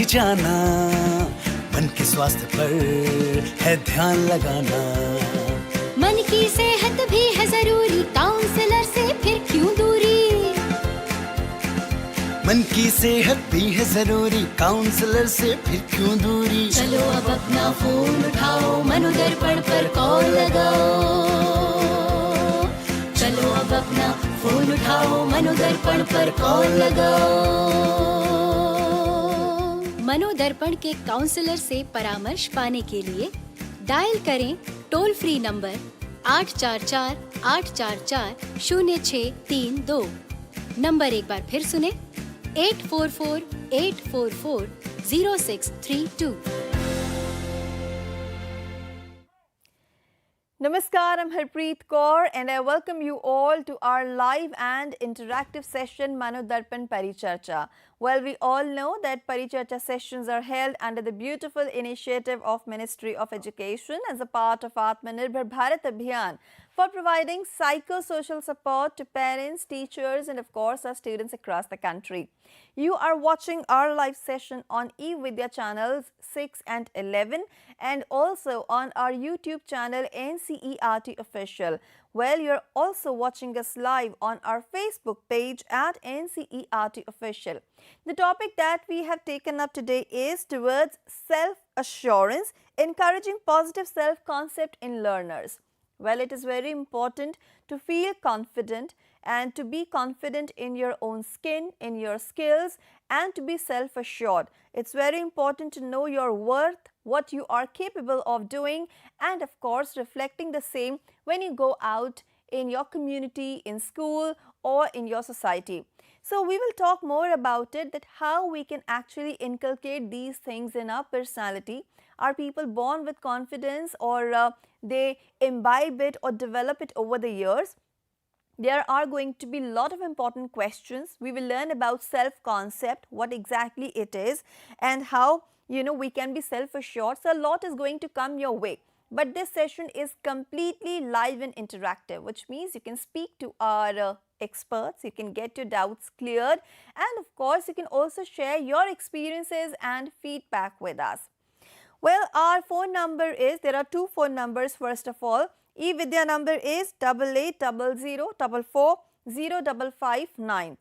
जाना, मन के स्वास्थ्य पर है ध्यान लगाना। मन की सेहत भी है जरूरी, काउंसलर से फिर क्यों दूरी। मन की सेहत भी है जरूरी, काउंसलर से फिर क्यों दूरी। चलो अब अपना फोन उठाओ, मनोदर्पण पर कॉल लगाओ। चलो अब अपना फोन उठाओ, मनोदर्पण पर कॉल लगाओ। मनोदर्पण के काउंसलर से परामर्श पाने के लिए डायल करें टोल फ्री नंबर 844-844-0632। नंबर एक बार फिर सुने, 844-844-0632। Namaskar, I'm Harpreet Kaur and I welcome you all to our live and interactive session MANODARPAN Paricharcha. Well, we all know that Paricharcha sessions are held under the beautiful initiative of Ministry of Education as a part of Atmanirbhar Bharat Abhiyan for providing psychosocial support to parents, teachers and of course our students across the country. You are watching our live session on eVidya channels 6 and 11 and also on our YouTube channel NCERT Official. Well, you're also watching us live on our Facebook page at NCERT Official. The topic that we have taken up today is towards self-assurance, encouraging positive self-concept in learners. Well, it is very important to feel confident and to be confident in your own skin, in your skills and to be self-assured. It's very important to know your worth, what you are capable of doing and of course reflecting the same when you go out in your community, in school or in your society. So we will talk more about it, that how we can actually inculcate these things in our personality. Are people born with confidence or they imbibe it or develop it over the years? There are going to be a lot of important questions. We will learn about self-concept, what exactly it is and how we can be self-assured. So a lot is going to come your way. But this session is completely live and interactive, which means you can speak to our experts, you can get your doubts cleared and of course you can also share your experiences and feedback with us. Well, our phone number is, there are two phone numbers first of all. eVidya number is 8800440559.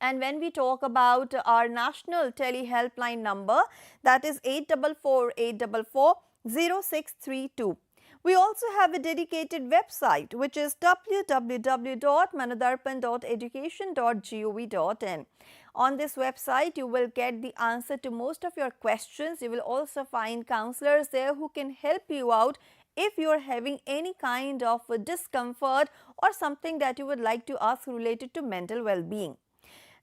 And when we talk about our national tele helpline number, that is 844-844-0632. We also have a dedicated website which is www.manodarpan.education.gov.in. On this website, you will get the answer to most of your questions. You will also find counselors there who can help you out if you are having any kind of discomfort or something that you would like to ask related to mental well-being.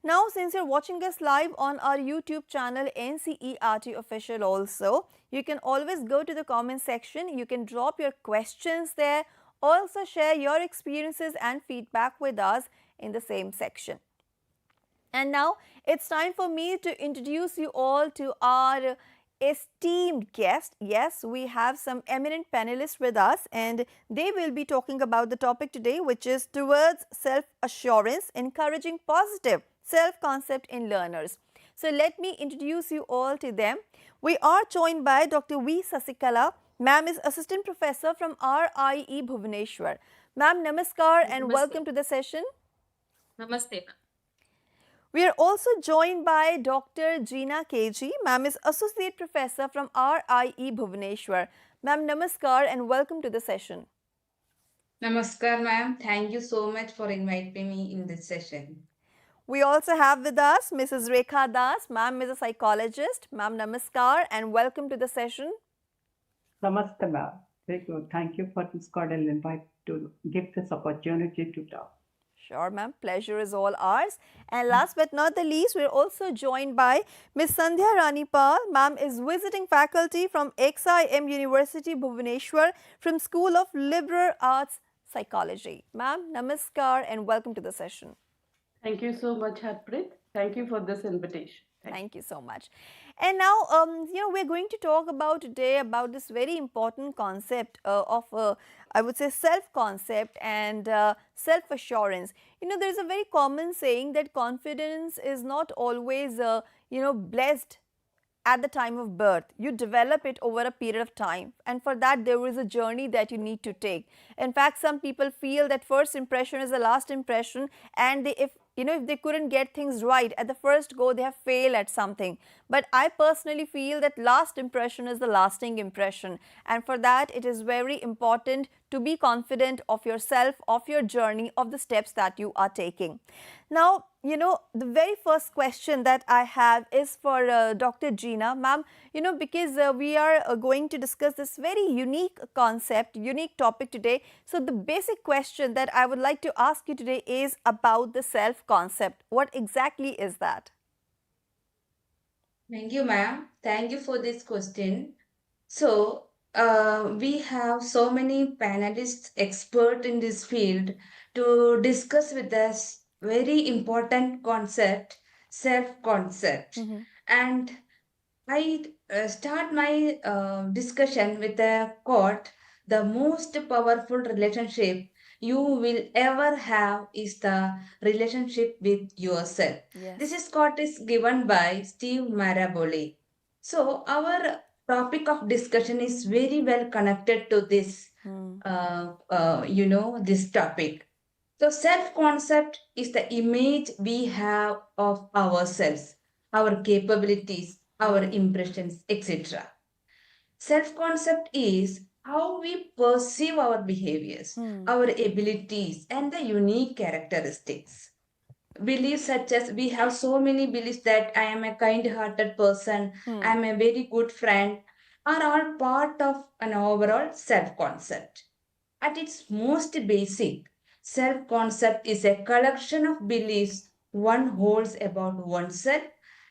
Now, since you're watching us live on our YouTube channel NCERT Official also, you can always go to the comment section. You can drop your questions there. Also share your experiences and feedback with us in the same section. And now, it's time for me to introduce you all to our esteemed guest. Yes, we have some eminent panelists with us and they will be talking about the topic today, which is towards self-assurance, encouraging positive self-concept in learners. So let me introduce you all to them. We are joined by Dr. V. Sasikala. Ma'am is Assistant Professor from RIE Bhubaneswar. Ma'am, namaskar and welcome to the session. Namaste. We are also joined by Dr. Jeena KG. Ma'am is Associate Professor from RIE Bhubaneswar. Ma'am, namaskar and welcome to the session. Namaskar, ma'am. Thank you so much for inviting me in this session. We also have with us Mrs. Rekha Das. Ma'am is a psychologist. Ma'am, namaskar and welcome to the session. Namaste, ma'am. Thank you for this cordial invite to give this opportunity to talk. Sure, ma'am. Pleasure is all ours. And last but not the least, we're also joined by Ms. Sandhya Rani Pal. Ma'am is visiting faculty from XIM University, Bhubaneswar, from School of Liberal Arts Psychology. Ma'am, namaskar and welcome to the session. Thank you so much, Harpreet. Thank you for this invitation. Thank you so much. And now, we're going to talk about today about this very important concept of, I would say, self-concept and self-assurance. There's a very common saying that confidence is not always, blessed at the time of birth. You develop it over a period of time, and for that there is a journey that you need to take. In fact, some people feel that first impression is the last impression, and if they couldn't get things right at the first go, they have failed at something. But I personally feel that last impression is the lasting impression, and for that it is very important to be confident of yourself, of your journey, of the steps that you are taking. Now, the very first question that I have is for Dr. Gina. Ma'am, because we are going to discuss this very unique concept, unique topic today. So the basic question that I would like to ask you today is about the self-concept. What exactly is that? Thank you, ma'am. Thank you for this question. So, we have so many panelists, expert in this field, to discuss with us very important concept, self-concept. And I start my discussion with a quote: the most powerful relationship you will ever have is the relationship with yourself. Yes. This quote is given by Steve Maraboli. So, our topic of discussion is very well connected to this, this topic. So, self concept is the image we have of ourselves, our capabilities, our impressions, etc. Self concept is how we perceive our behaviors, our abilities, and the unique characteristics. Beliefs such as we have so many beliefs that I am a kind hearted person, I am a very good friend, are all part of an overall self concept. At its most basic, self concept is a collection of beliefs one holds about oneself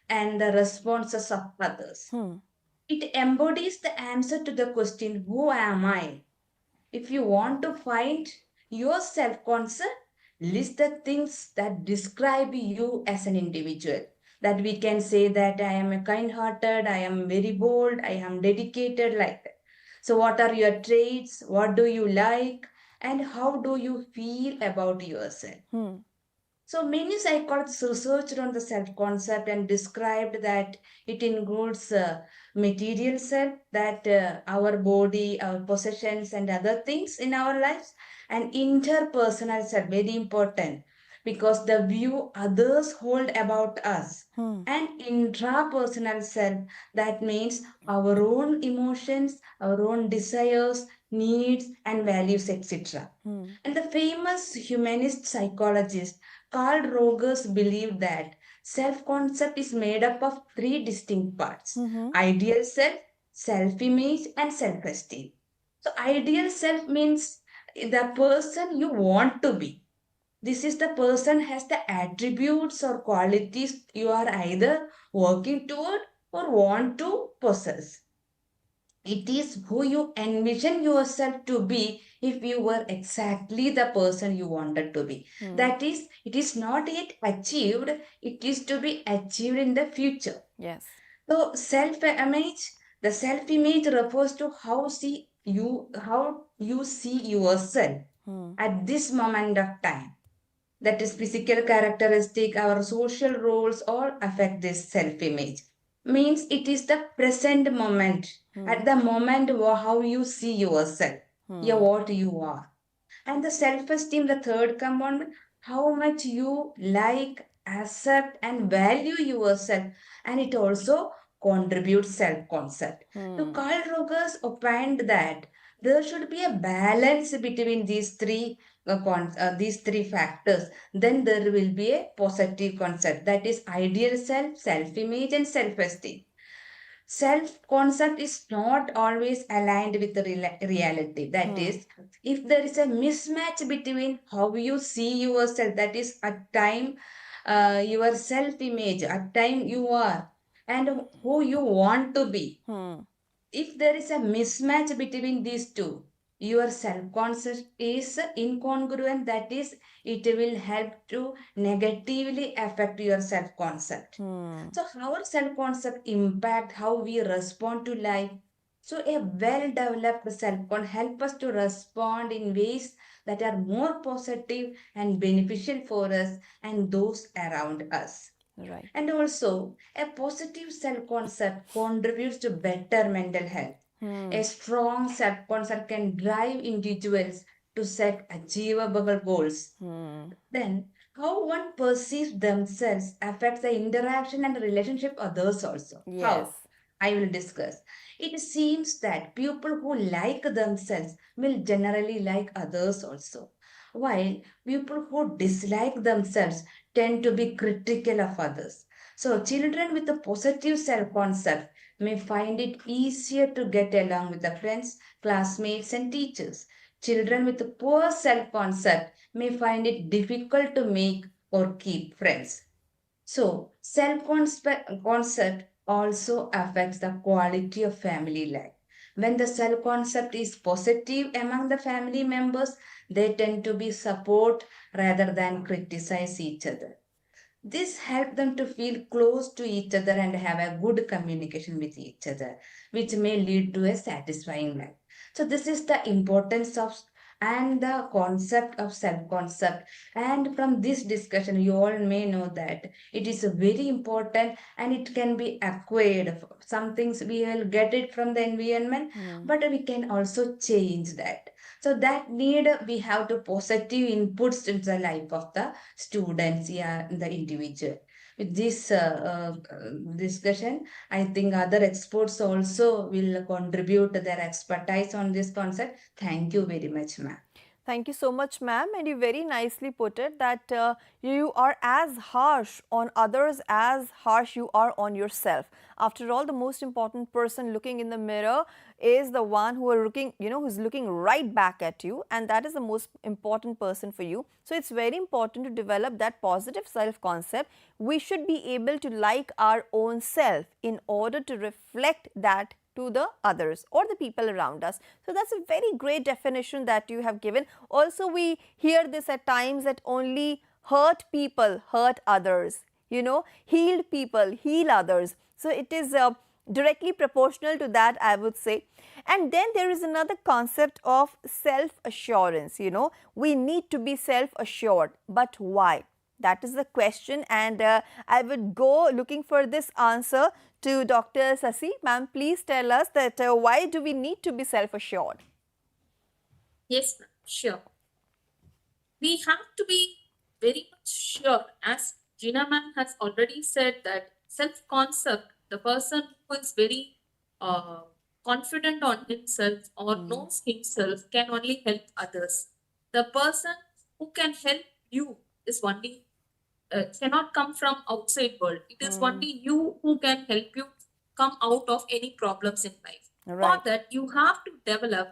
and the responses of others. It embodies the answer to the question, who am I? If you want to find your self concept, list the things that describe you as an individual. That we can say that I am a kind hearted, I am very bold, I am dedicated, like that. So, what are your traits? What do you like? And how do you feel about yourself? So many psychologists researched on the self-concept and described that it includes material self, that our body, our possessions and other things in our lives, and interpersonal self, very important, because the view others hold about us, and intrapersonal self, that means our own emotions, our own desires, needs and values, etc. And the famous humanist psychologist Carl Rogers believed that self-concept is made up of three distinct parts: ideal self, self-image, and self-esteem. So, ideal self means the person you want to be. This is the person has the attributes or qualities you are either working toward or want to possess. It is who you envision yourself to be if you were exactly the person you wanted to be. That is, it is not yet achieved, it is to be achieved in the future. Yes. So, the self image refers to how you see yourself at this moment of time. That is, physical characteristic, our social roles all affect this self image. Means it is the present moment, at the moment how you see yourself, what you are. And the self esteem, the third component, how much you like, accept, and value yourself, and it also contributes self concept. So, Carl Rogers opined that there should be a balance between these three factors. Then there will be a positive concept, that is ideal self, self image, and self esteem. Self concept is not always aligned with the reality. That is, if there is a mismatch between how you see yourself, that is, at time your self image, at time you are, and who you want to be. If there is a mismatch between these two, your self-concept is incongruent, that is, it will help to negatively affect your self-concept. So our self-concept impact how we respond to life. So a well-developed self-concept help us to respond in ways that are more positive and beneficial for us and those around us. Right. And also, a positive self concept contributes to better mental health. A strong self concept can drive individuals to set achievable goals. Then, how one perceives themselves affects the interaction and relationship others also. Yes. How? I will discuss. It seems that people who like themselves will generally like others also, while people who dislike themselves tend to be critical of others. So, children with a positive self concept may find it easier to get along with their friends, classmates, and teachers. Children with a poor self concept may find it difficult to make or keep friends. So, self concept also affects the quality of family life. When the self concept is positive among the family members, they tend to be support rather than criticize each other. This helps them to feel close to each other and have a good communication with each other, which may lead to a satisfying life. So, this is the importance of and the concept of self concept. And from this discussion, you all may know that it is very important and it can be acquired. Some things we will get it from the environment, but we can also change that. So that need we have to positive inputs into the life of the students, yeah, the individual. With this discussion, I think other experts also will contribute their expertise on this concept. Thank you very much, ma'am. Thank you so much, ma'am. And you very nicely put it that you are as harsh on others as harsh you are on yourself. After all, the most important person looking in the mirror is the one who are looking, who's looking right back at you, and that is the most important person for you. So it's very important to develop that positive self-concept. We should be able to like our own self in order to reflect that to the others or the people around us. So that's a very great definition that you have given. Also, we hear this at times that only hurt people hurt others, healed people heal others. So it is directly proportional to that, I would say. And then there is another concept of self-assurance. We need to be self-assured, but why? That is the question, and I would go looking for this answer to Dr. Sasi. Ma'am, please tell us that why do we need to be self-assured? Yes, ma'am, sure. We have to be very much sure, as Gina ma'am has already said, that self-concept, the person who is very confident on himself or knows himself can only help others. The person who can help you is only cannot come from outside world. It is only you who can help you come out of any problems in life. Right. For that, you have to develop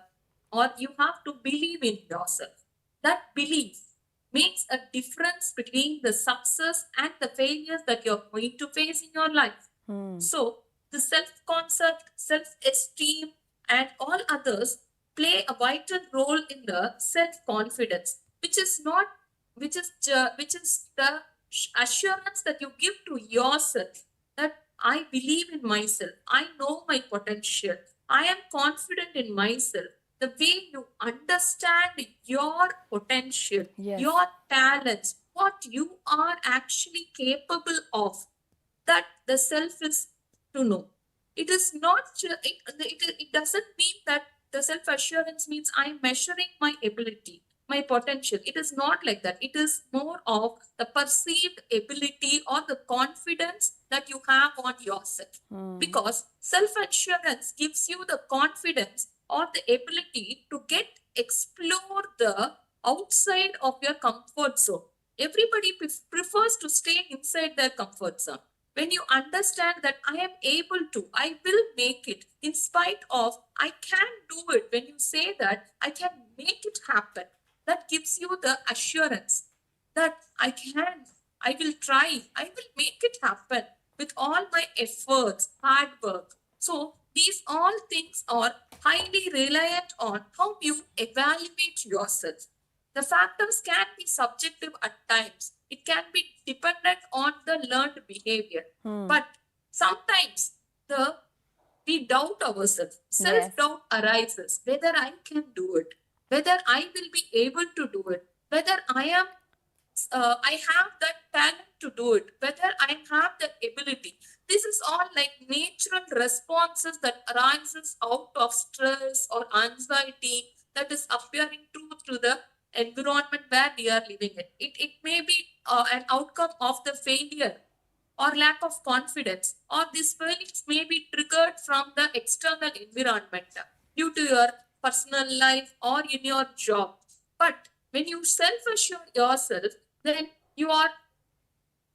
or you have to believe in yourself. That belief makes a difference between the success and the failures that you're going to face in your life. So, the self-concept, self-esteem, and all others play a vital role in the self-confidence, which is the assurance that you give to yourself that I believe in myself, I know my potential, I am confident in myself. The way you understand your potential, Yes. your talents, what you are actually capable of, that the self is to know. It is not, it doesn't mean that the self-assurance means I'm measuring my ability, my potential. It is not like that. It is more of the perceived ability or the confidence that you have on yourself. Because self-assurance gives you the confidence or the ability to explore the outside of your comfort zone. Everybody prefers to stay inside their comfort zone. When you understand that I am able to, I will make it in spite of, I can do it. When you say that I can make it happen, that gives you the assurance that I can, I will try, I will make it happen with all my efforts, hard work. So these all things are highly reliant on how you evaluate yourself. The factors can be subjective at times. It can be dependent on the learned behavior. But sometimes we doubt ourselves. Self-doubt arises whether I can do it, whether I will be able to do it, whether I am I have that talent to do it, whether I have that ability. This is all like natural responses that arises out of stress or anxiety that is appearing through the environment where we are living in. It may be an outcome of the failure or lack of confidence, or these feelings may be triggered from the external environment due to your personal life or in your job. But when you self-assure yourself, then you are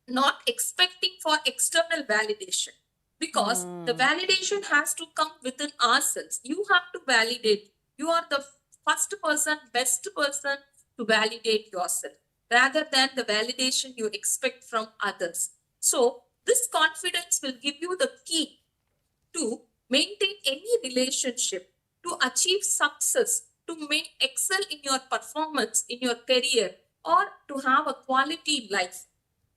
not expecting for external validation, because the validation has to come within ourselves. You have to validate. You are the first person, best person to validate yourself rather than the validation you expect from others. So this confidence will give you the key to maintain any relationship, to achieve success, to excel in your performance, in your career, or to have a quality life.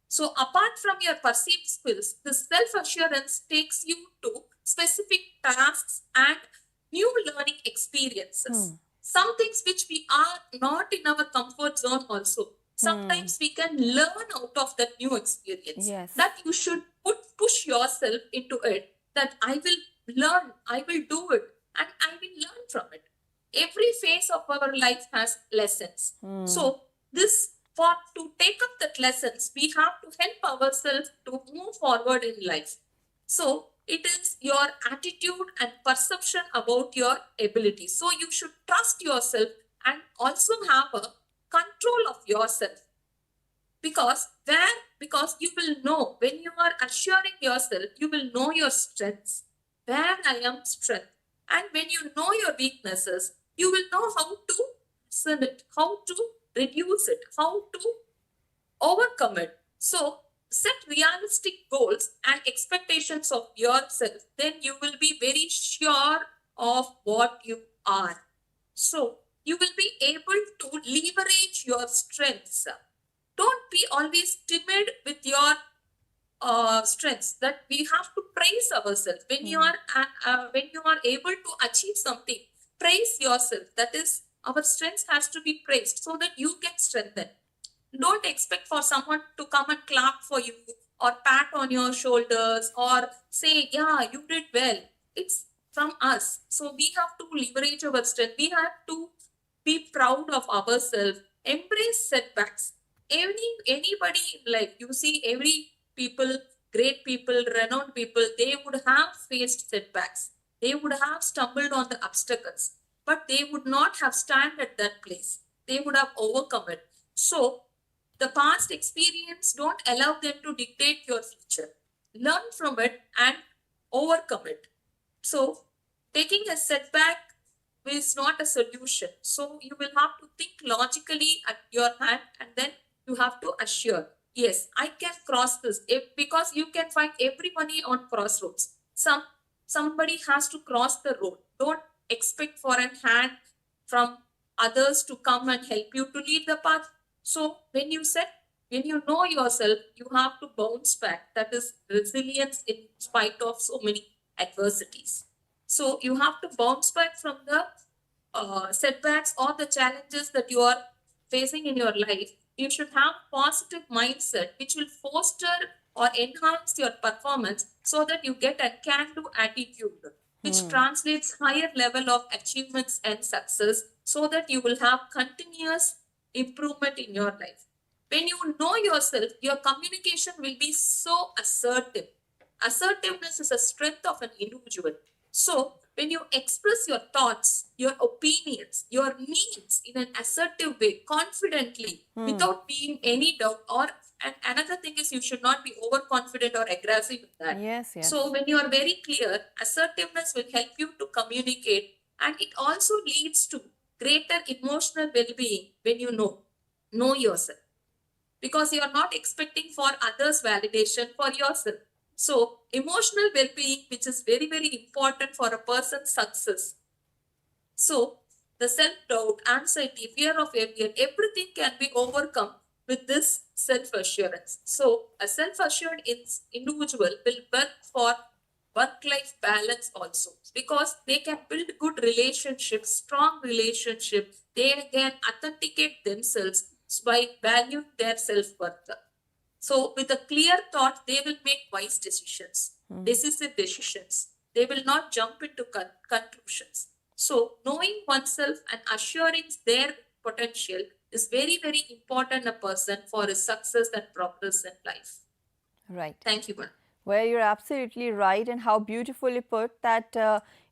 So apart from your perceived skills, the self-assurance takes you to specific tasks and new learning experiences. Some things which we are not in our comfort zone also. Sometimes we can learn out of that new experience. Yes. That you should push yourself into it, that I will learn, I will do it, and I will learn from it. Every phase of our life has lessons. So to take up that lessons, we have to help ourselves to move forward in life. So it is your attitude and perception about your ability. So you should trust yourself and also have a control of yourself. Because you will know, when you are assuring yourself, you will know your strengths, where I am strength. And when you know your weaknesses, you will know how to lessen it, how to reduce it, how to overcome it. So set realistic goals and expectations of yourself. Then you will be very sure of what you are. So you will be able to leverage your strengths. Don't be always timid with your strengths. That we have to praise ourselves when you are able to achieve something. Praise yourself. That is, our strengths has to be praised so that you get strengthened. Don't expect for someone to come and clap for you or pat on your shoulders or say, yeah, you did well. It's from us. So we have to leverage our strength. We have to be proud of ourselves. Embrace setbacks. Anybody in life, you see, every people, great people, renowned people, they would have faced setbacks. They would have stumbled on the obstacles, but they would not have stand at that place. They would have overcome it. So the past experience don't allow them to dictate your future. Learn from it and overcome it. So taking a setback is not a solution. So you will have to think logically at your hand, and then you have to assure, yes, I can cross this. Because you can find everybody on crossroads. Somebody has to cross the road. Don't expect for a hand from others to come and help you to lead the path. So when you know yourself, you have to bounce back. That is resilience in spite of so many adversities. So you have to bounce back from the setbacks or the challenges that you are facing in your life. You should have positive mindset which will foster or enhance your performance so that you get a can-do attitude, which translates higher level of achievements and success, so that you will have continuous improvement in your life. When you know yourself, your communication will be so assertive. Assertiveness is a strength of an individual. So when you express your thoughts, your opinions, your needs in an assertive way, confidently, without being any doubt, and another thing is you should not be overconfident or aggressive with that. Yes. So when you are very clear, assertiveness will help you to communicate, and it also leads to greater emotional well-being when you know yourself, because you are not expecting for others' validation for yourself. So emotional well-being, which is very, very important for a person's success. So the self-doubt, anxiety, fear of failure, everything can be overcome with this self-assurance. So a self-assured individual will work for work-life balance also, because they can build good relationships, strong relationships. They can authenticate themselves. by valuing their self-worth. So with a clear thought, they will make wise decisions, decisive decisions. They will not jump into conclusions. So knowing oneself and assuring their potential is very, very important a person for his success and progress in life. Right. Thank you, Madam. Well, you're absolutely right, and how beautifully put that,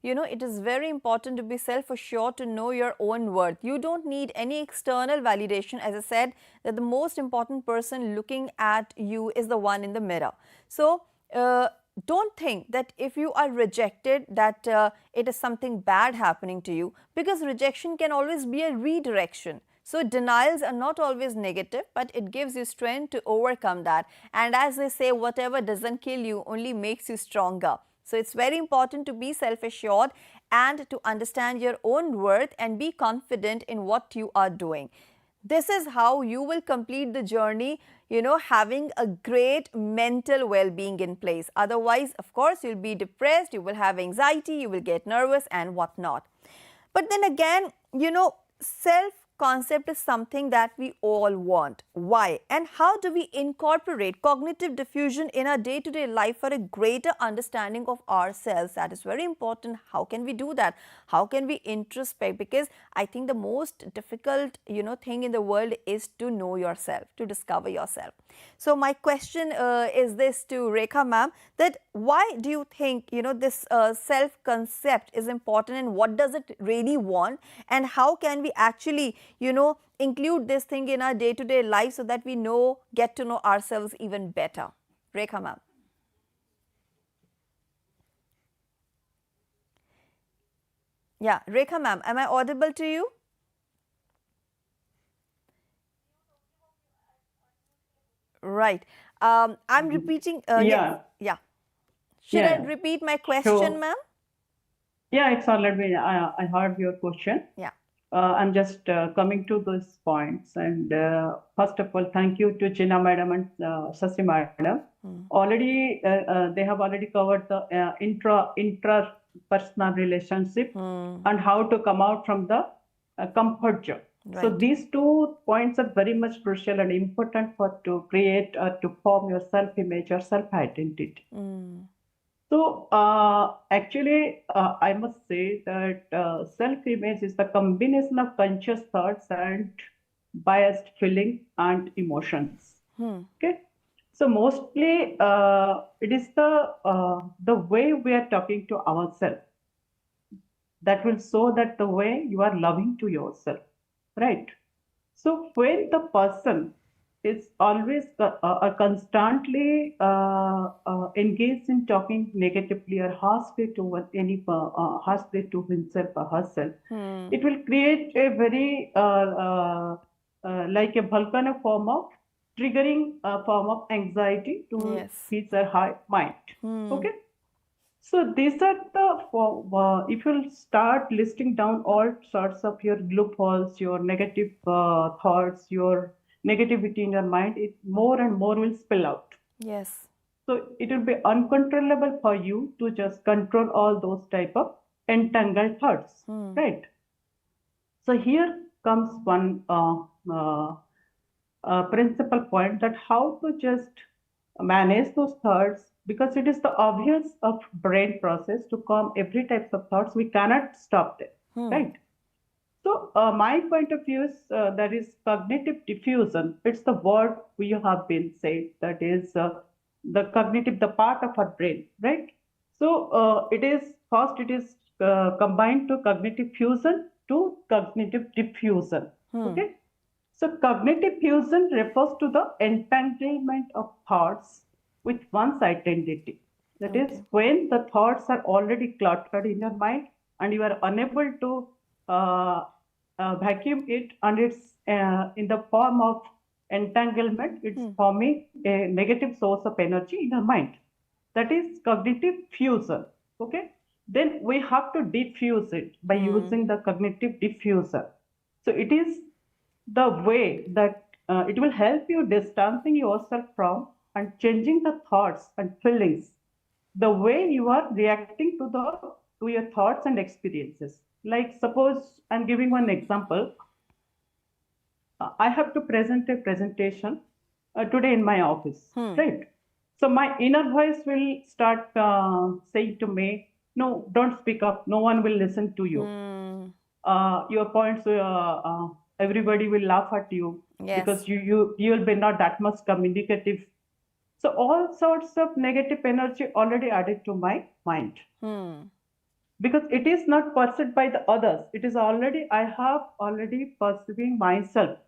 it is very important to be self-assured to know your own worth. You don't need any external validation. As I said, that the most important person looking at you is the one in the mirror. So, don't think that if you are rejected that it is something bad happening to you, because rejection can always be a redirection. So denials are not always negative, but it gives you strength to overcome that. And as they say, whatever doesn't kill you only makes you stronger. So it's very important to be self-assured and to understand your own worth and be confident in what you are doing. This is how you will complete the journey, having a great mental well-being in place. Otherwise, of course, you'll be depressed, you will have anxiety, you will get nervous and whatnot. But then again, self-concept is something that we all want. Why? And how do we incorporate cognitive diffusion in our day-to-day life for a greater understanding of ourselves? That is very important. How can we do that? How can we introspect? Because I think the most difficult, thing in the world is to know yourself, to discover yourself. So my question is this to Rekha ma'am, that why do you think, this self-concept is important, and what does it really want? And how can we actually, include this thing in our day-to-day life so that we get to know ourselves even better? Rekha ma'am. Yeah, Rekha ma'am, am I audible to you? Right. I'm repeating. Yeah. Yeah. Should I repeat my question, ma'am? Yeah, it's already, I heard your question. Yeah. I'm just coming to those points. And first of all, thank you to Jina madam and Sasi madam. Already, they have already covered the intrapersonal relationship and how to come out from the comfort zone. Right. So these 2 points are very much crucial and important to create or to form your self-image or self-identity. So actually, I must say that self-image is the combination of conscious thoughts and biased feeling and emotions. Okay. So mostly it is the way we are talking to ourselves that will show that the way you are loving to yourself. Right. So when the person is always constantly engaged in talking negatively or harshly to harshly to himself or herself, it will create a very like a volcano form of triggering form of anxiety to his or her mind. Okay. So these are the, if you start listing down all sorts of your loopholes, your negative thoughts, your negativity in your mind, it more and more will spill out. Yes. So it will be uncontrollable for you to just control all those type of entangled thoughts, right? So here comes one principal point, that how to just manage those thoughts, because it is the obvious of brain process to calm every types of thoughts. We cannot stop them, right? So my point of view is that is cognitive diffusion. It's the word we have been said, that is the cognitive, the part of our brain, right? So it is combined to cognitive fusion to cognitive diffusion. Okay. So cognitive fusion refers to the entanglement of thoughts with one's identity. That is when the thoughts are already cluttered in your mind and you are unable to vacuum it, and it's in the form of entanglement, it's forming a negative source of energy in your mind. That is cognitive fusion. Okay. Then we have to diffuse it by using the cognitive diffuser. So it is the way that it will help you distancing yourself from and changing the thoughts and feelings, the way you are reacting to your thoughts and experiences. Like suppose I'm giving one example. I have to present a presentation today in my office, right? So my inner voice will start saying to me, no, don't speak up. No one will listen to you. Your points, everybody will laugh at you because you will be not that much communicative. So all sorts of negative energy already added to my mind. Because it is not perceived by the others. It is already, I have already perceiving myself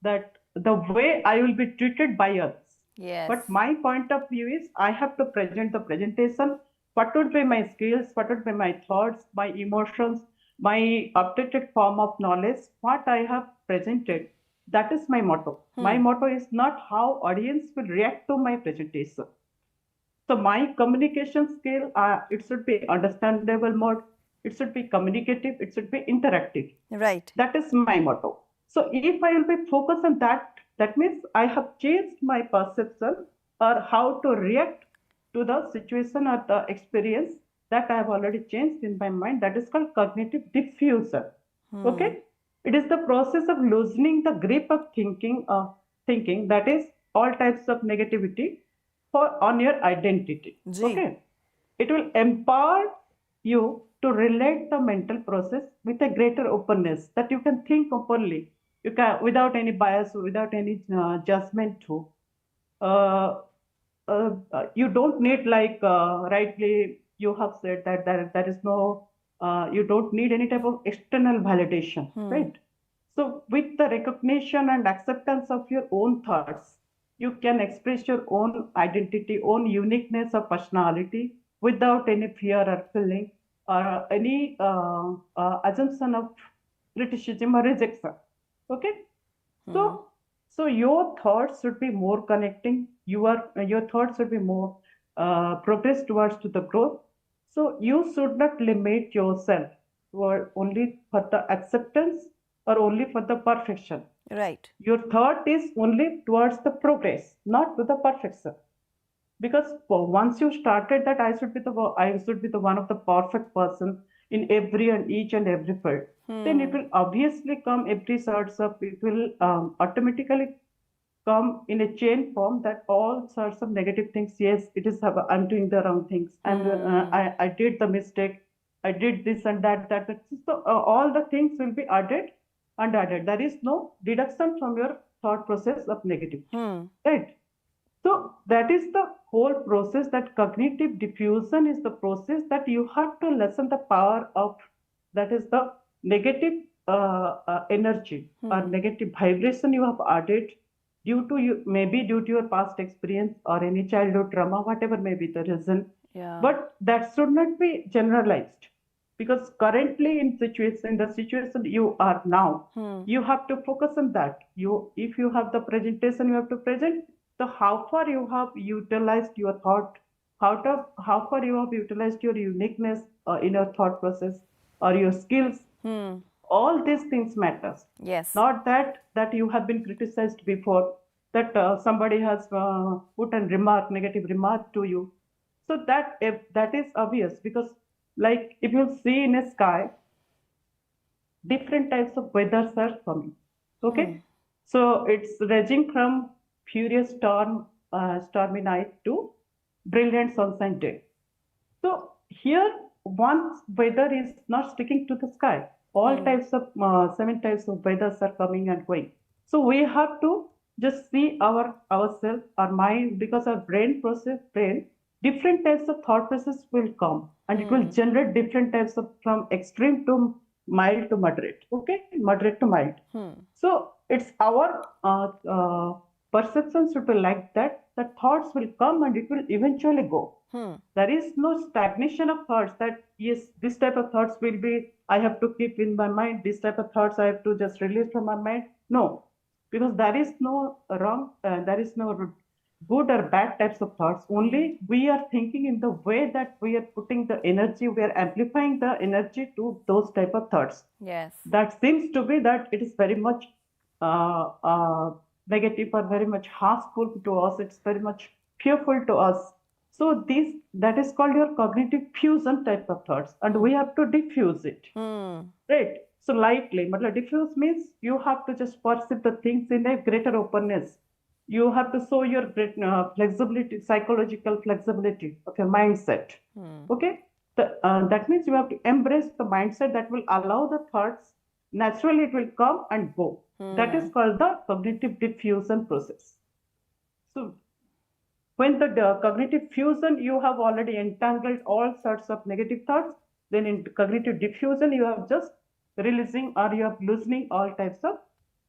that the way I will be treated by others. Yes. But my point of view is I have to present the presentation. What would be my skills? What would be my thoughts, my emotions, my updated form of knowledge? What I have presented, that is my motto. My motto is not how audience will react to my presentation. So my communication skill, it should be understandable mode. It should be communicative. It should be interactive. Right. That is my motto. So if I will be focused on that, that means I have changed my perception or how to react to the situation or the experience that I have already changed in my mind. That is called cognitive diffusion. Okay. It is the process of loosening the grip of thinking, that is all types of negativity on your identity. Okay. It will empower you to relate the mental process with a greater openness, that you can think openly, you can without any bias, without any judgment too. You don't need, like rightly you have said, that there is no, you don't need any type of external validation, right? So with the recognition and acceptance of your own thoughts, you can express your own identity, own uniqueness of personality without any fear or feeling or any assumption of criticism or rejection. Okay. So your thoughts should be more connecting. Your thoughts should be more progress towards to the growth. So you should not limit yourself only for the acceptance or only for the perfection. Right. Your thought is only towards the progress, not to the perfection. Because once you started that I should be the one of the perfect person in every and each and every field, then it will obviously come every sorts of, it will automatically come in a chain form, that all sorts of negative things. Yes, it is, I'm doing the wrong things, and I did the mistake, I did this and that. So all the things will be added and added. There is no deduction from your thought process of negative, right? So that is the whole process. That cognitive diffusion is the process that you have to lessen the power of, that is the negative energy or negative vibration you have added due to you, maybe due to your past experience or any childhood trauma, whatever may be the reason. But that should not be generalized, because currently in the situation you are now, you have to focus on that. If you have the presentation, you have to present. So how far you have utilized your thought, how far you have utilized your uniqueness in your thought process or your skills. All these things matters. Yes. Not that you have been criticized before, that somebody has put a negative remark to you. So that is obvious, because like if you see in a sky, different types of weathers are coming. Okay. So it's ranging from furious stormy night to brilliant sunshine day. So here, one weather is not sticking to the sky. All types of 7 types of weathers are coming and going. So we have to just see ourselves, our mind, because our brain, different types of thought process will come, and it will generate different types of, from extreme to mild to moderate. Okay, moderate to mild. So it's our perception should be like that. The thoughts will come and it will eventually go. There is no stagnation of thoughts, that yes, this type of thoughts will be, I have to keep in my mind, this type of thoughts I have to just release from my mind. No, because there is no wrong, there is no good or bad types of thoughts. Only we are thinking in the way that we are putting the energy, we are amplifying the energy to those type of thoughts. Yes. That seems to be that it is very much negative or very much harmful to us. It's very much fearful to us. So that is called your cognitive fusion type of thoughts, and we have to diffuse it. Right. So lightly, but diffuse means you have to just perceive the things in a greater openness. You have to show your great flexibility, psychological flexibility of your mindset. Okay, that means you have to embrace the mindset that will allow the thoughts naturally. It will come and go. That is called the cognitive diffusion process. So when the cognitive fusion, you have already entangled all sorts of negative thoughts. Then in cognitive diffusion, you have just releasing or you are loosening all types of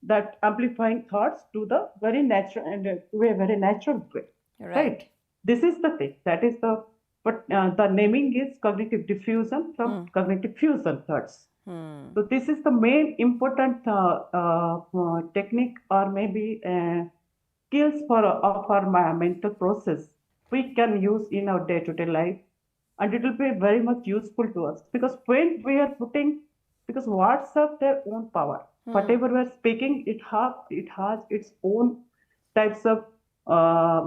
that amplifying thoughts to the very natural and to a very natural way. Right. This is the thing. That is the the naming is cognitive diffusion from cognitive fusion thoughts. So this is the main important technique or maybe skills of our mental process we can use in our day-to-day life, and it will be very much useful to us because when we are putting, because words have their own power. Whatever we are speaking, it has its own types of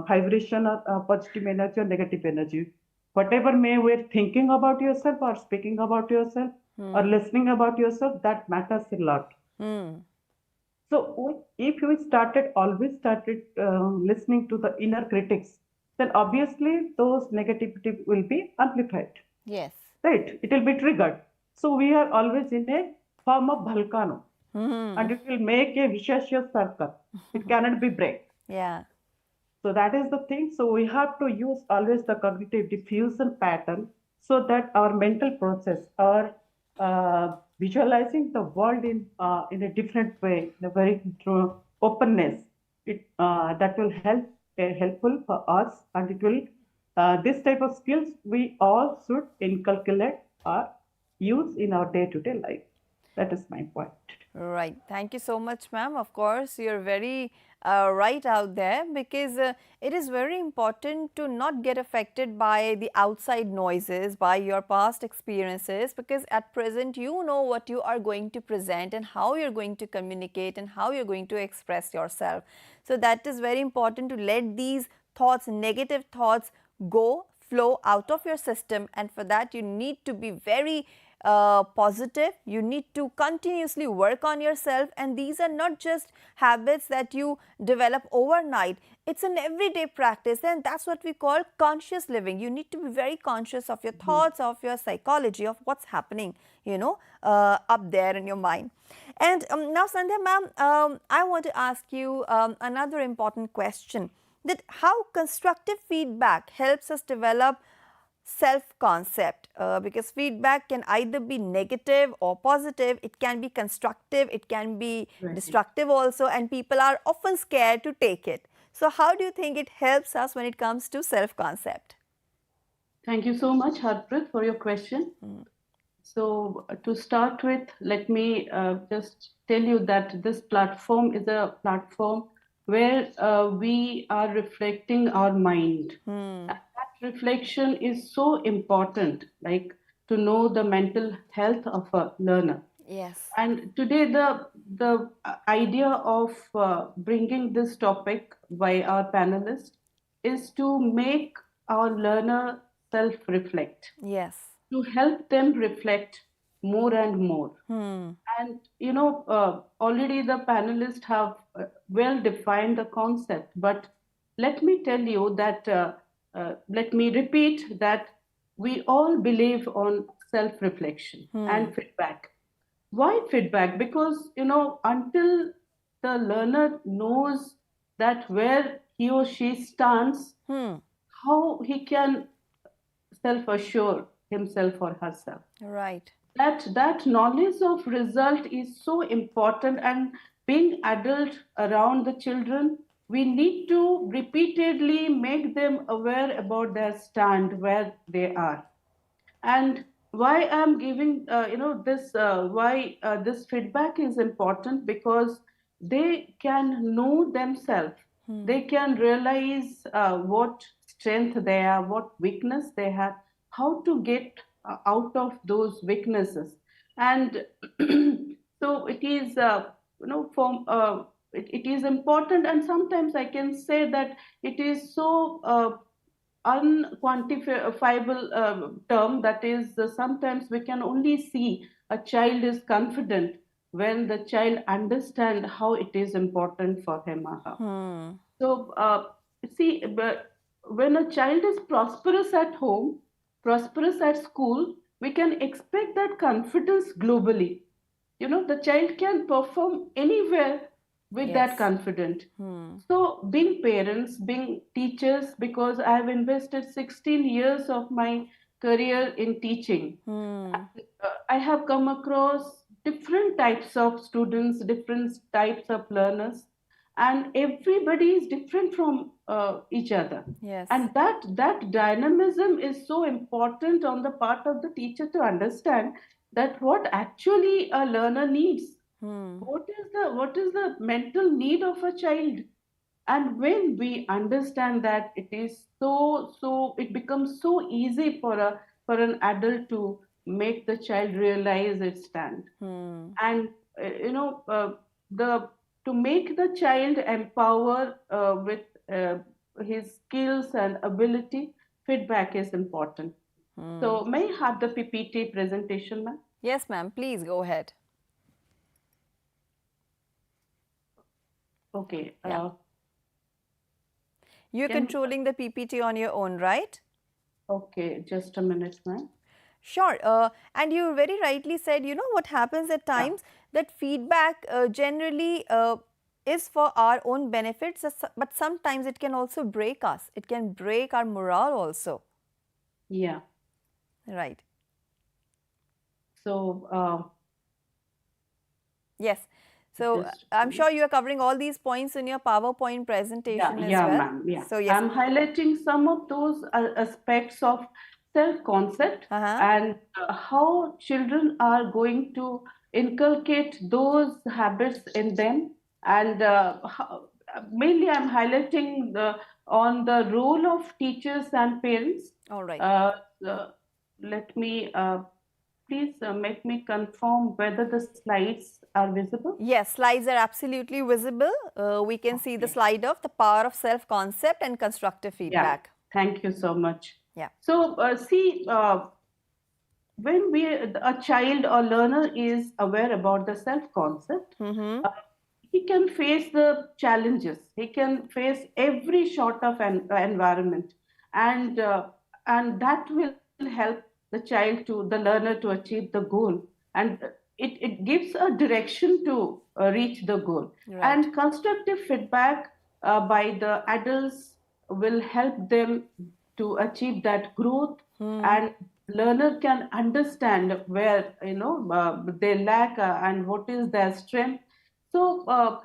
vibration or positive energy or negative energy. Whatever may we're thinking about yourself or speaking about yourself or listening about yourself, that matters a lot. So if you always started listening to the inner critics, then obviously those negativity will be amplified. Yes. Right? It will be triggered. So we are always in a form of volcano, and it will make a vicious circle. It cannot be break. Yeah. So that is the thing. So we have to use always the cognitive diffusion pattern so that our mental process, our visualizing the world in a different way, in a very openness, that will helpful for us, and it will this type of skills we all should inculcate or use in our day-to-day life. That is my point. Right. Thank you so much, ma'am. Of course, you're very right out there, because it is very important to not get affected by the outside noises, by your past experiences, because at present you know what you are going to present and how you're going to communicate and how you're going to express yourself. So that is very important, to let these thoughts, negative thoughts, flow out of your system, and for that you need to be very positive. You need to continuously work on yourself, and these are not just habits that you develop overnight. It's an everyday practice, and that's what we call conscious living. You need to be very conscious of your thoughts, of your psychology, of what's happening, up there in your mind. And now, Sandhya ma'am, I want to ask you another important question, that how constructive feedback helps us develop self-concept, because feedback can either be negative or positive. It can be constructive, it can be destructive also, and people are often scared to take it. So how do you think it helps us when it comes to self-concept? Thank you so much, Harpreet, for your question. So to start with, let me just tell you that this platform is a platform where we are reflecting our mind. That reflection is so important, like to know the mental health of a learner. Yes. And today the idea of bringing this topic by our panelists is to make our learner self-reflect. Yes. To help them reflect more and more. And already the panelists have well defined the concept, but let me tell you that let me repeat that we all believe on self-reflection and feedback. Why feedback? Because until the learner knows that where he or she stands, how he can self-assure himself or herself. Right. That knowledge of result is so important, and being adult around the children, we need to repeatedly make them aware about their stand, where they are. And why I'm giving this feedback is important, because they can know themselves. They can realize what strength they have, what weakness they have, how to get out of those weaknesses. And so it is it is important, and sometimes I can say that it is so unquantifiable term, that is sometimes we can only see a child is confident when the child understands how it is important for him or her. So, see, when a child is prosperous at home, prosperous at school, we can expect that confidence globally. You know, the child can perform anywhere with that confidence. So, being parents, being teachers, because I have invested 16 years of my career in teaching, I have come across different types of students, different types of learners, and everybody is different from each other. Yes. And that dynamism is so important on the part of the teacher to understand that what actually a learner needs. What is the mental need of a child? And when we understand that, it is it becomes so easy for an adult to make the child realize its stand. And you know, the to make the child empower with his skills and ability, feedback is important. So may I have the PPT presentation, ma'am? Yes, ma'am. Please go ahead. Okay. You're Can- controlling the PPT on your own, right? Okay, just a minute, ma'am. Sure. And you very rightly said, you know, what happens at times that feedback generally is for our own benefits, but sometimes it can also break us. It can break our morale also. Yeah. Right. So, Yes. So I'm sure you are covering all these points in your PowerPoint presentation as well. ma'am. Yeah. So yes. I'm highlighting some of those aspects of self-concept and how children are going to inculcate those habits in them. And mainly, I'm highlighting on the role of teachers and parents. All right. Let me please make me confirm whether the slides are visible. Yes, slides are absolutely visible. We can see the slide of the power of self-concept and constructive feedback. Yeah, thank you so much. Yeah. So, see, when a child or learner is aware about the self-concept, he can face the challenges. He can face every sort of environment, and that will help the learner to achieve the goal, and it gives a direction to reach the goal. Right. And constructive feedback by the adults will help them to achieve that growth, and learner can understand where they lack and what is their strength. So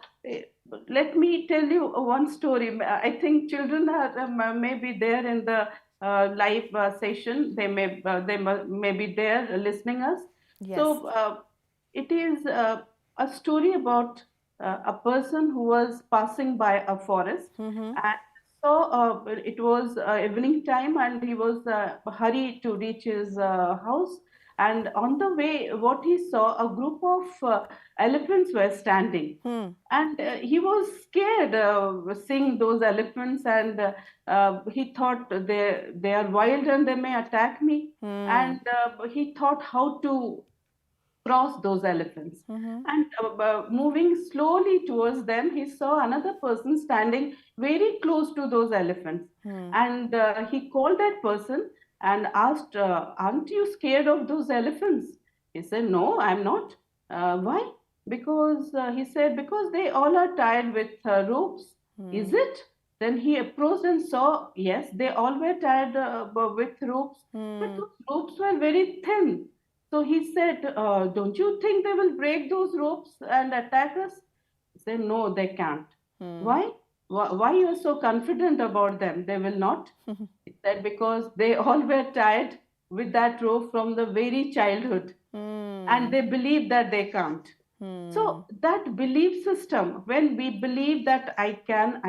let me tell you one story. I think children are maybe there in the live session. They may be there listening us. Yes. So it is a story about a person who was passing by a forest, and so it was evening time, and he was hurried to reach his house. And on the way, what he saw, a group of elephants were standing, and he was scared seeing those elephants, and he thought they are wild and they may attack me, and he thought how to cross those elephants. And moving slowly towards them, he saw another person standing very close to those elephants. And he called that person and asked, aren't you scared of those elephants? He said, no, I'm not. Why? Because he said, because they all are tied with ropes. Is it? Then he approached and saw, yes, they all were tied with ropes, but those ropes were very thin. So he said, don't you think they will break those ropes and attack us? He said, no, they can't. Why? Why you are so confident about them? They will not. He said, because they all were tied with that rope from the very childhood. And they believe that they can't. So that belief system, when we believe that I can,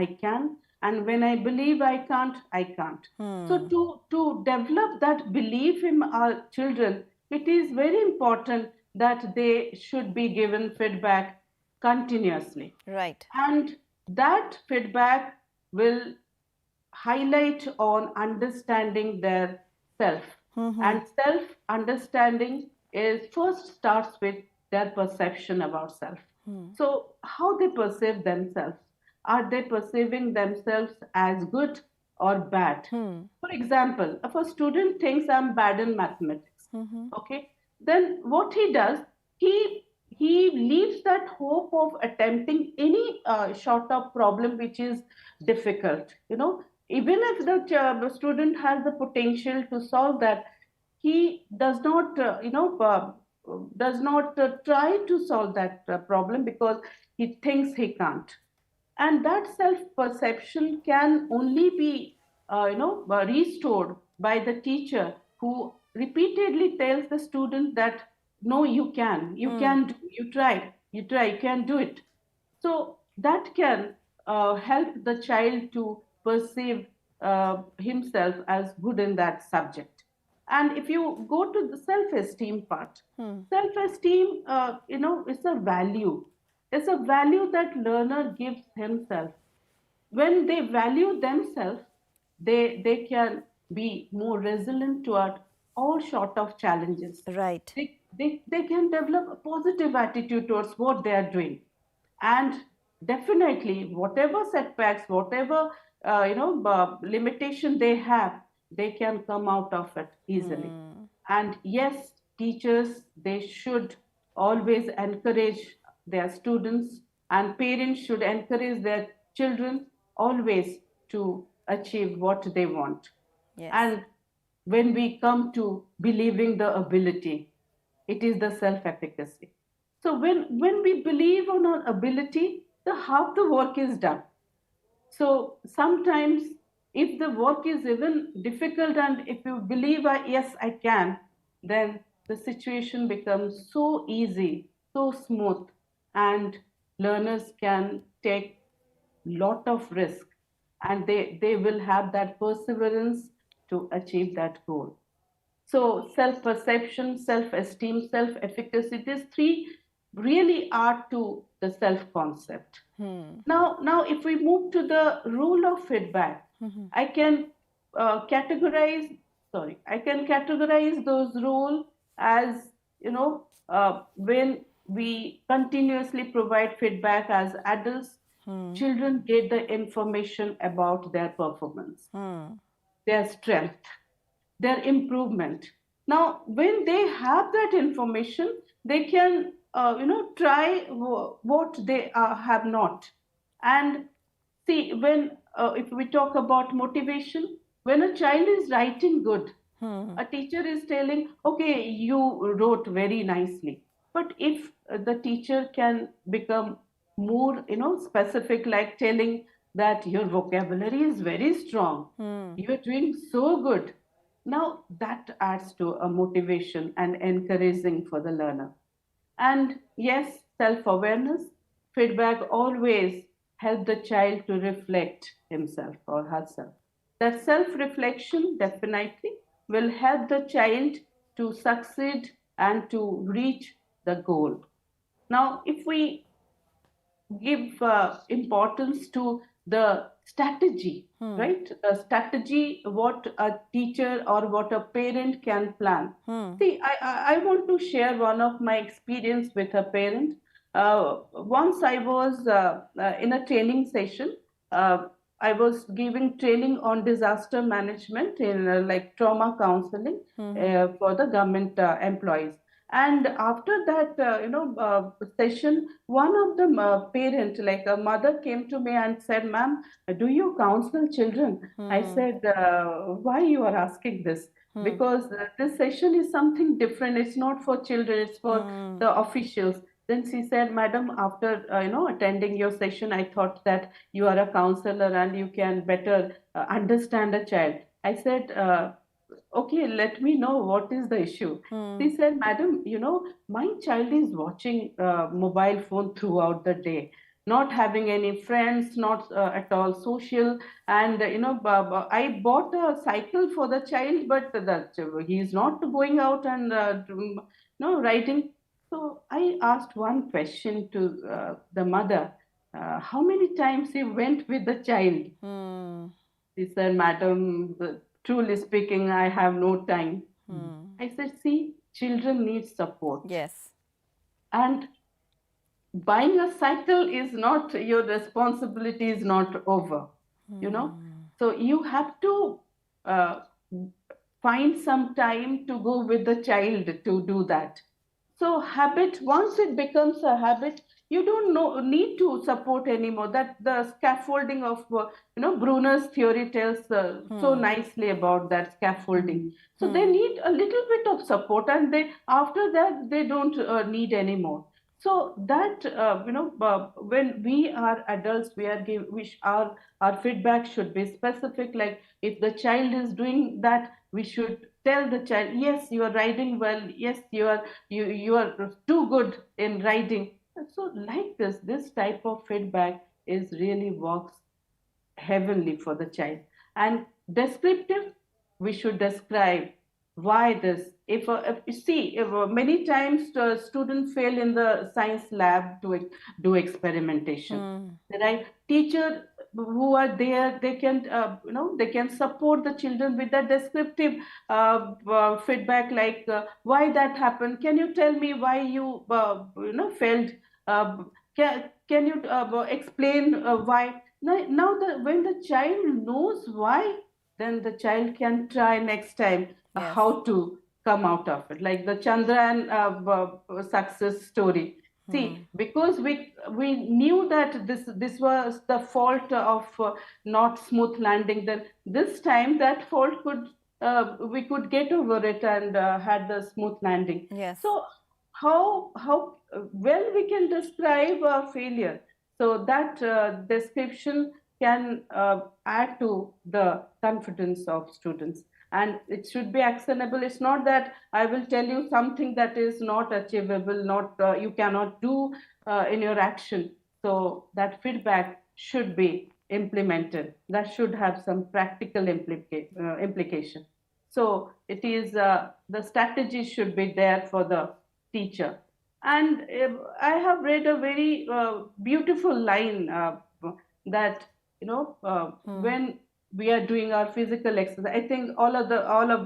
and when I believe I can't, I can't. So to develop that belief in our children, it is very important that they should be given feedback continuously. Right. And that feedback will highlight on understanding their self. And self-understanding is first starts with their perception about self. So how they perceive themselves. Are they perceiving themselves as good or bad? For example, if a student thinks I'm bad in mathematics, okay, then what he does, he leaves that hope of attempting any sort of problem which is difficult. Even if the student has the potential to solve that, he does not, does not try to solve that problem because he thinks he can't. And that self perception can only be restored by the teacher, who repeatedly tells the student that no, you can do, you can do it. So that can help the child to perceive himself as good in that subject. And if you go to the self-esteem part, self-esteem, is a value. It's a value that learner gives himself. When they value themselves, they can be more resilient toward all sort of challenges. Right. They can develop a positive attitude towards what they are doing. And definitely, whatever setbacks, whatever limitation they have, they can come out of it easily. And yes, teachers, they should always encourage their students, and parents should encourage their children always to achieve what they want. Yes. And when we come to believing the ability, it is the self-efficacy. So when we believe on our ability, the half the work is done. So sometimes if the work is even difficult, and if you believe, yes, I can, then the situation becomes so easy, so smooth, and learners can take lot of risk, and they will have that perseverance to achieve that goal. So self-perception, self-esteem, self-efficacy, these three really are to the self-concept. Now, if we move to the role of feedback, I can categorize. Sorry, I can categorize those roles as, when we continuously provide feedback as adults, children get the information about their performance, their strength, their improvement. Now, when they have that information, they can, try what they have not. And see, when if we talk about motivation, when a child is writing good, a teacher is telling, okay, you wrote very nicely. But if the teacher can become more, specific, like telling that your vocabulary is very strong, you're doing so good. Now that adds to a motivation and encouraging for the learner. And yes, self-awareness, feedback always help the child to reflect himself or herself. That self-reflection definitely will help the child to succeed and to reach the goal. Now, if we give importance to the strategy, right? The strategy, what a teacher or what a parent can plan. See, I want to share one of my experience with a parent. Once I was in a training session. I was giving training on disaster management in like trauma counseling for the government employees. And after that, session, one of the parent, like a mother, came to me and said, "Ma'am, do you counsel children?" I said, "Why you are asking this?" Because this session is something different. It's not for children. It's for the officials. Then she said, "Madam, after attending your session, I thought that you are a counselor and you can better understand a child." I said, "Okay, let me know what is the issue." She said, "Madam, my child is watching mobile phone throughout the day, not having any friends, not at all social. And I bought a cycle for the child, but he is not going out and riding." So I asked one question to the mother, "How many times you went with the child?" She said, "Madam, truly speaking, I have no time." I said, "See, children need support. Yes. And buying a cycle is not, your responsibility is not over, you know. So you have to uh, find some time to go with the child to do that. So habit, once it becomes a habit, you don't need to support anymore. That the scaffolding of, Bruner's theory tells so nicely about that scaffolding. So they need a little bit of support, and they, after that, they don't need anymore. So that, when we are adults, our feedback should be specific. Like if the child is doing that, we should tell the child, yes, you are riding well, yes, you are too good in riding. So like this type of feedback is really works heavenly for the child. And descriptive, we should describe why this. If you see, if, many times students fail in the science lab to do experimentation, right? Teacher who are there, they can, they can support the children with that descriptive feedback, like why that happened. Can you tell me why you failed? Can you explain why? Now when the child knows why, then the child can try next time Yes. how to come out of it. Like the Chandrayaan success story. See, because we knew that this was the fault of not smooth landing, then this time that fault could, we could get over it and had the smooth landing. Yes. So how well we can describe a failure, so that description can add to the confidence of students, and it should be actionable. It's not that I will tell you something that is not achievable, not you cannot do in your action. So that feedback should be implemented. That should have some practical implication. So it is, the strategy should be there for the teacher. And I have read a very beautiful line that, when we are doing our physical exercise, I think all of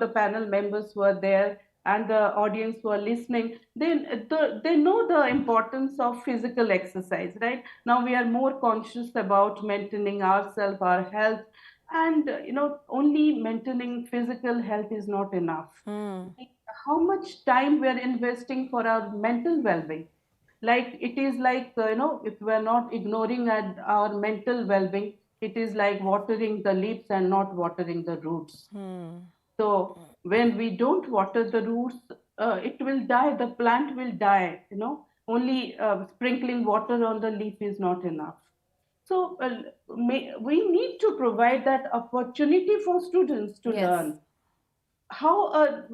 the panel members who are there and the audience who are listening, they know the importance of physical exercise, right? Now we are more conscious about maintaining ourselves, our health, and only maintaining physical health is not enough. Like, how much time we are investing for our mental well-being? Like it is like, if we are not ignoring our mental well-being, it is like watering the leaves and not watering the roots. So when we don't water the roots, it will die, the plant will die. Only sprinkling water on the leaf is not enough. So we need to provide that opportunity for students to Yes. learn. How,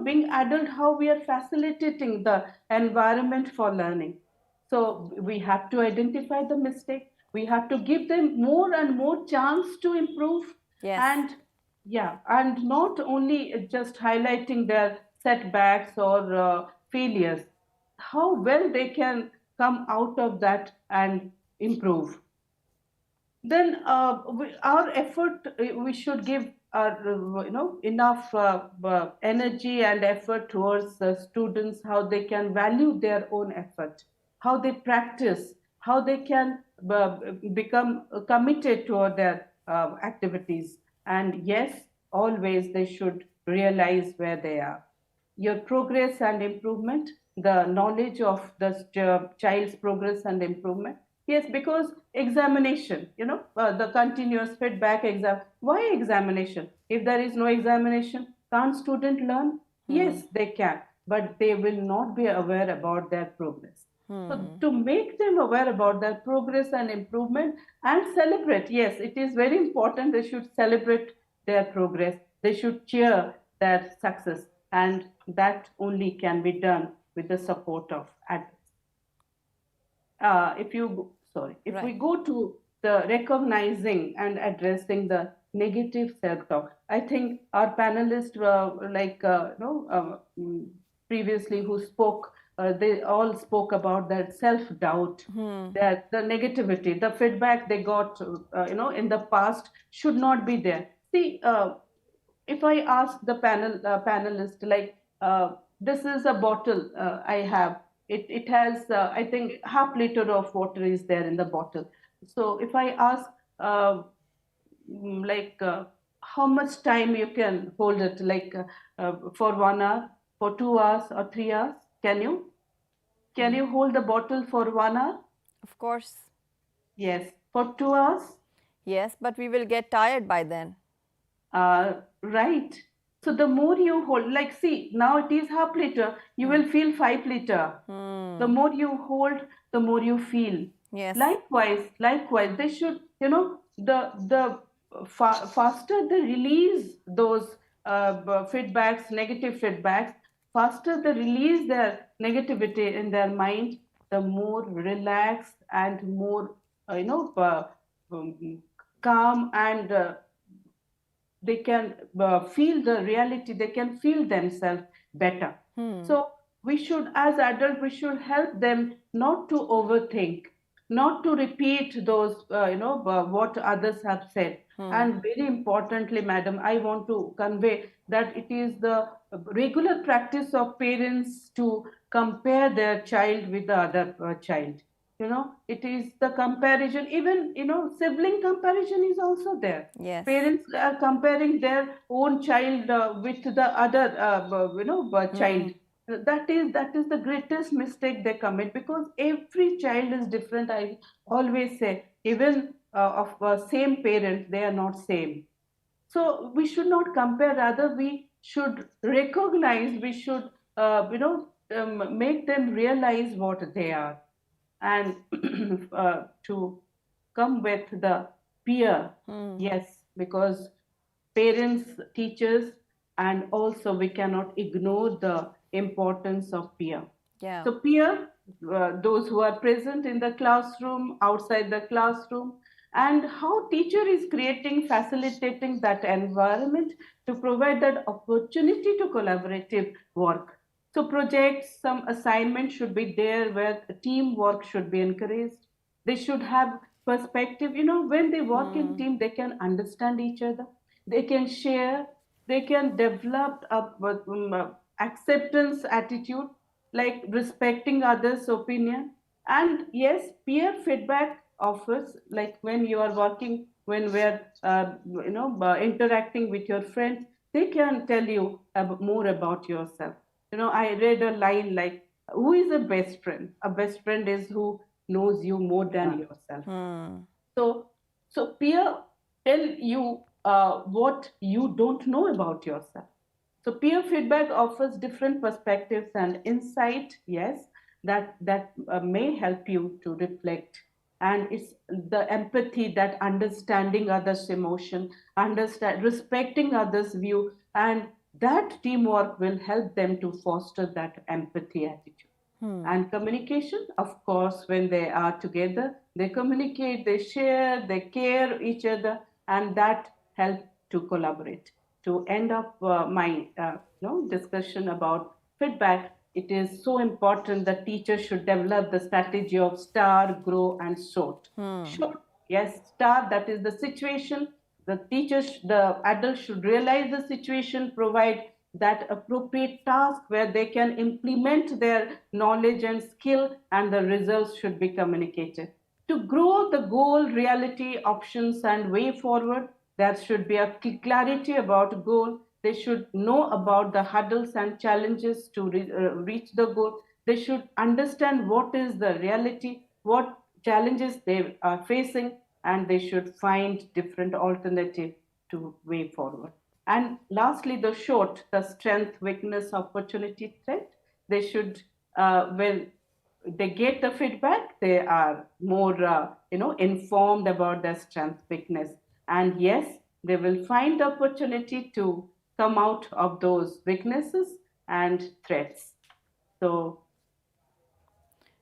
being adult, how we are facilitating the environment for learning. So we have to identify the mistake. We have to give them more and more chance to improve. Yes. And yeah, and not only just highlighting their setbacks or failures, how well they can come out of that and improve. Then our effort, we should give our, enough energy and effort towards the students, how they can value their own effort, how they practice, how they can become committed to their activities. And yes, always they should realize where they are. Your progress and improvement, the knowledge of the child's progress and improvement. Yes, because examination, the continuous feedback exam. Why examination? If there is no examination, can't student learn? Yes, they can, but they will not be aware about their progress. So to make them aware about their progress and improvement and celebrate, yes, it is very important. They should celebrate their progress. They should cheer their success, and that only can be done with the support of adults. If we go to the recognizing and addressing the negative self-talk, I think our panelists previously who spoke, they all spoke about that self-doubt, that the negativity, the feedback they got, in the past should not be there. See, if I ask the panelist, like, this is a bottle I have. It has, I think, half liter of water is there in the bottle. So if I ask, like, how much time you can hold it, like for 1 hour, for 2 hours, or 3 hours, can you? Can you hold the bottle for 1 hour? Of course. Yes. For 2 hours? Yes, but we will get tired by then. Right. So the more you hold, like, see, now it is half liter, you will feel 5 liter. The more you hold, the more you feel. Yes. Likewise, they should, the faster they release those feedbacks, negative feedbacks, faster they release their negativity in their mind, the more relaxed and more, um, calm, and they can feel the reality, they can feel themselves better. So we should, as adults, we should help them not to overthink, not to repeat those, what others have said. And very importantly, madam, I want to convey that it is the regular practice of parents to compare their child with the other child. It is the comparison, even, sibling comparison is also there. Yes. Parents are comparing their own child with the other child. That is the greatest mistake they commit, because every child is different. I always say, even of same parent, they are not same. So we should not compare, rather we should recognize, we should make them realize what they are, and to come with the peer. Yes, because parents, teachers, and also we cannot ignore the importance of peer. Yeah. So peer, those who are present in the classroom, outside the classroom, and how teacher is creating, facilitating that environment to provide that opportunity to collaborative work. So projects, some assignment should be there where teamwork should be encouraged. They should have perspective. When they work in team, they can understand each other. They can share. They can develop a acceptance attitude, like respecting others' opinion. And yes, peer feedback offers, like when you are working, when we're interacting with your friends, they can tell you more about yourself. I read a line like, who is a best friend? A best friend is who knows you more than yourself. So peer tell you what you don't know about yourself. So peer feedback offers different perspectives and insight, yes, that may help you to reflect. And it's the empathy, that understanding others' emotion, respecting others' view, and that teamwork will help them to foster that empathy attitude. And communication, of course, when they are together, they communicate, they share, they care each other, and that help to collaborate. To end up my discussion about feedback, it is so important that teachers should develop the strategy of STAR, GROW, and SORT. SORT, yes, STAR, that is the situation. The teachers, the adults should realize the situation, provide that appropriate task where they can implement their knowledge and skill, and the results should be communicated. To grow the goal, reality, options, and way forward, there should be a clarity about goal. They should know about the hurdles and challenges to reach the goal. They should understand what is the reality, what challenges they are facing, and they should find different alternative to way forward. And lastly, the short, the strength, weakness, opportunity, threat. They should, when they get the feedback, they are more, informed about their strength, weakness. And yes, they will find the opportunity to come out of those weaknesses and threats. So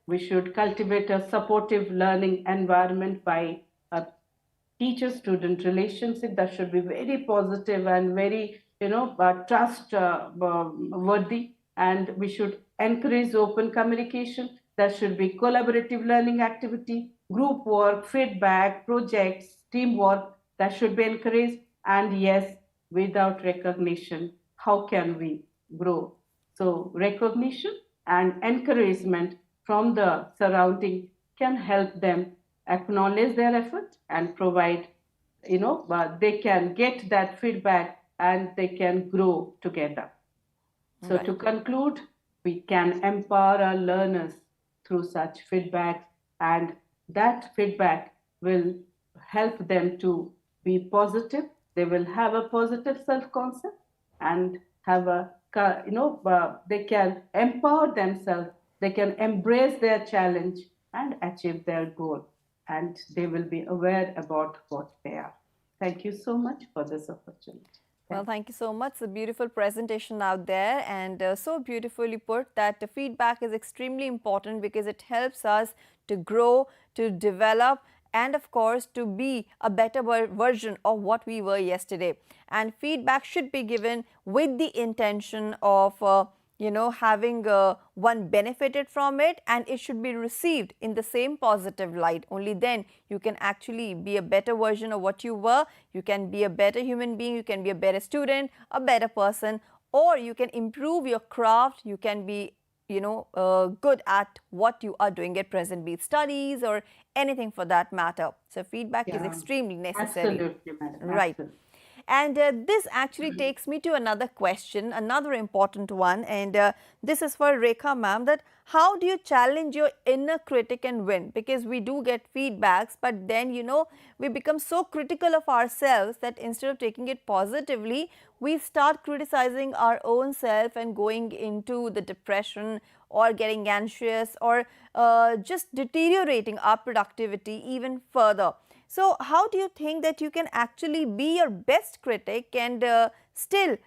we should cultivate a supportive learning environment by a teacher-student relationship that should be very positive and very, trust worthy. And we should encourage open communication. There should be collaborative learning activity, group work, feedback, projects, teamwork that should be encouraged. And yes, without recognition, how can we grow? So recognition and encouragement from the surrounding can help them acknowledge their effort and provide, they can get that feedback and they can grow together. So to conclude, we can empower our learners through such feedback, and that feedback will help them to be positive. They will have a positive self-concept and have they can empower themselves. They can embrace their challenge and achieve their goal, and they will be aware about what they are. Thank you so much for this opportunity. Well, thank you so much. It's a beautiful presentation out there, and so beautifully put that the feedback is extremely important because it helps us to grow, to develop, and of course to be a better version of what we were yesterday. And feedback should be given with the intention of having one benefited from it, and it should be received in the same positive light. Only then you can actually be a better version of what you were. You can be a better human being, you can be a better student, a better person, or you can improve your craft. You can be good at what you are doing at present, be it studies or anything for that matter. So feedback is extremely necessary. Absolutely, madam. Right. Absolutely. And this actually takes me to another question, another important one, and this is for Rekha ma'am, that how do you challenge your inner critic and win? Because we do get feedbacks, but then we become so critical of ourselves that instead of taking it positively, we start criticizing our own self and going into the depression or getting anxious or just deteriorating our productivity even further. So how do you think that you can actually be your best critic and still,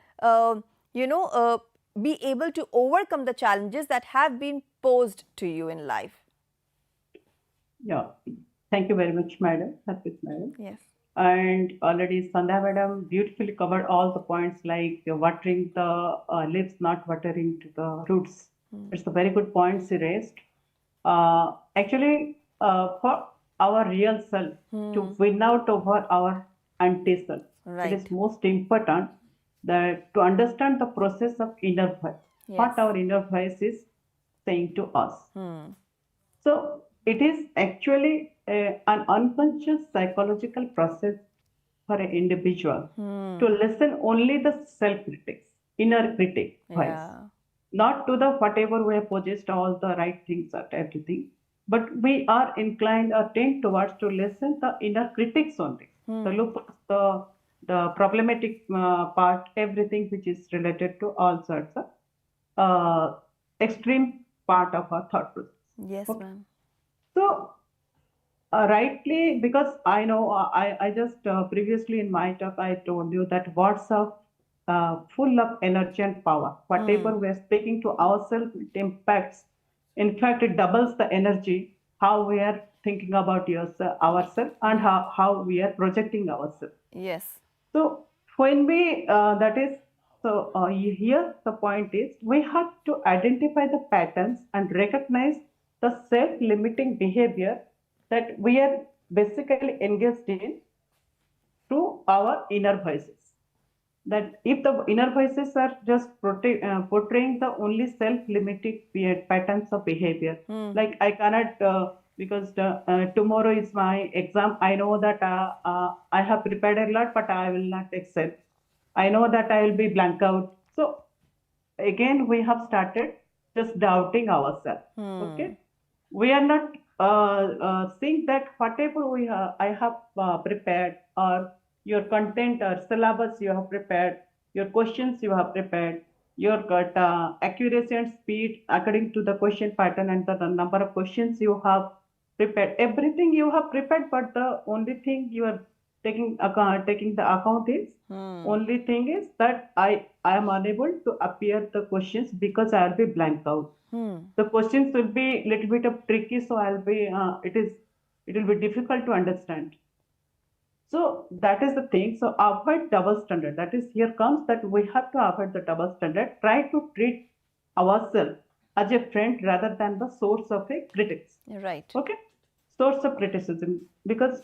be able to overcome the challenges that have been posed to you in life? Yeah, thank you very much, madam. Harpreet madam. Yes. And already Sandhya madam beautifully covered all the points, like watering the leaves, not watering to the roots. It's a very good point she raised. Actually, for our real self to win out over our anti-self, Right. it is most important that to understand the process of inner voice, what our inner voice is saying to us. So it is actually an unconscious psychological process for an individual to listen only the self-critics, inner critic voice, not to the whatever we have possessed all the right things or everything, but we are inclined or tend towards to listen the inner critics only. So look at the problematic part, everything which is related to all sorts of extreme part of our thought process. Yes, ma'am. So rightly, because I know I just previously in my talk I told you that words are full of energy and power. Whatever we are speaking to ourselves, it impacts. In fact, it doubles the energy, how we are thinking about ourselves and how we are projecting ourselves. Yes. So when we, here the point is we have to identify the patterns and recognize the self-limiting behavior that we are basically engaged in through our inner voices. That if the inner voices are just portraying the only self-limiting patterns of behavior, like I cannot, because tomorrow is my exam, I know that I have prepared a lot, but I will not excel. I know that I will be blank out. So again, we have started just doubting ourselves. Okay, we are not seeing that whatever I have prepared, or your content or syllabus you have prepared, your questions you have prepared, your accuracy and speed according to the question pattern and the number of questions you have prepared, everything you have prepared, but the only thing you are taking the account is only thing is that I am unable to appear the questions because I will be blank out. The questions will be a little bit of tricky, so I'll be it will be difficult to understand. So that is the thing. So avoid double standard. That is, here comes that we have to avoid the double standard. Try to treat ourselves as a friend rather than the source of a critics. Right. Okay, source of criticism. Because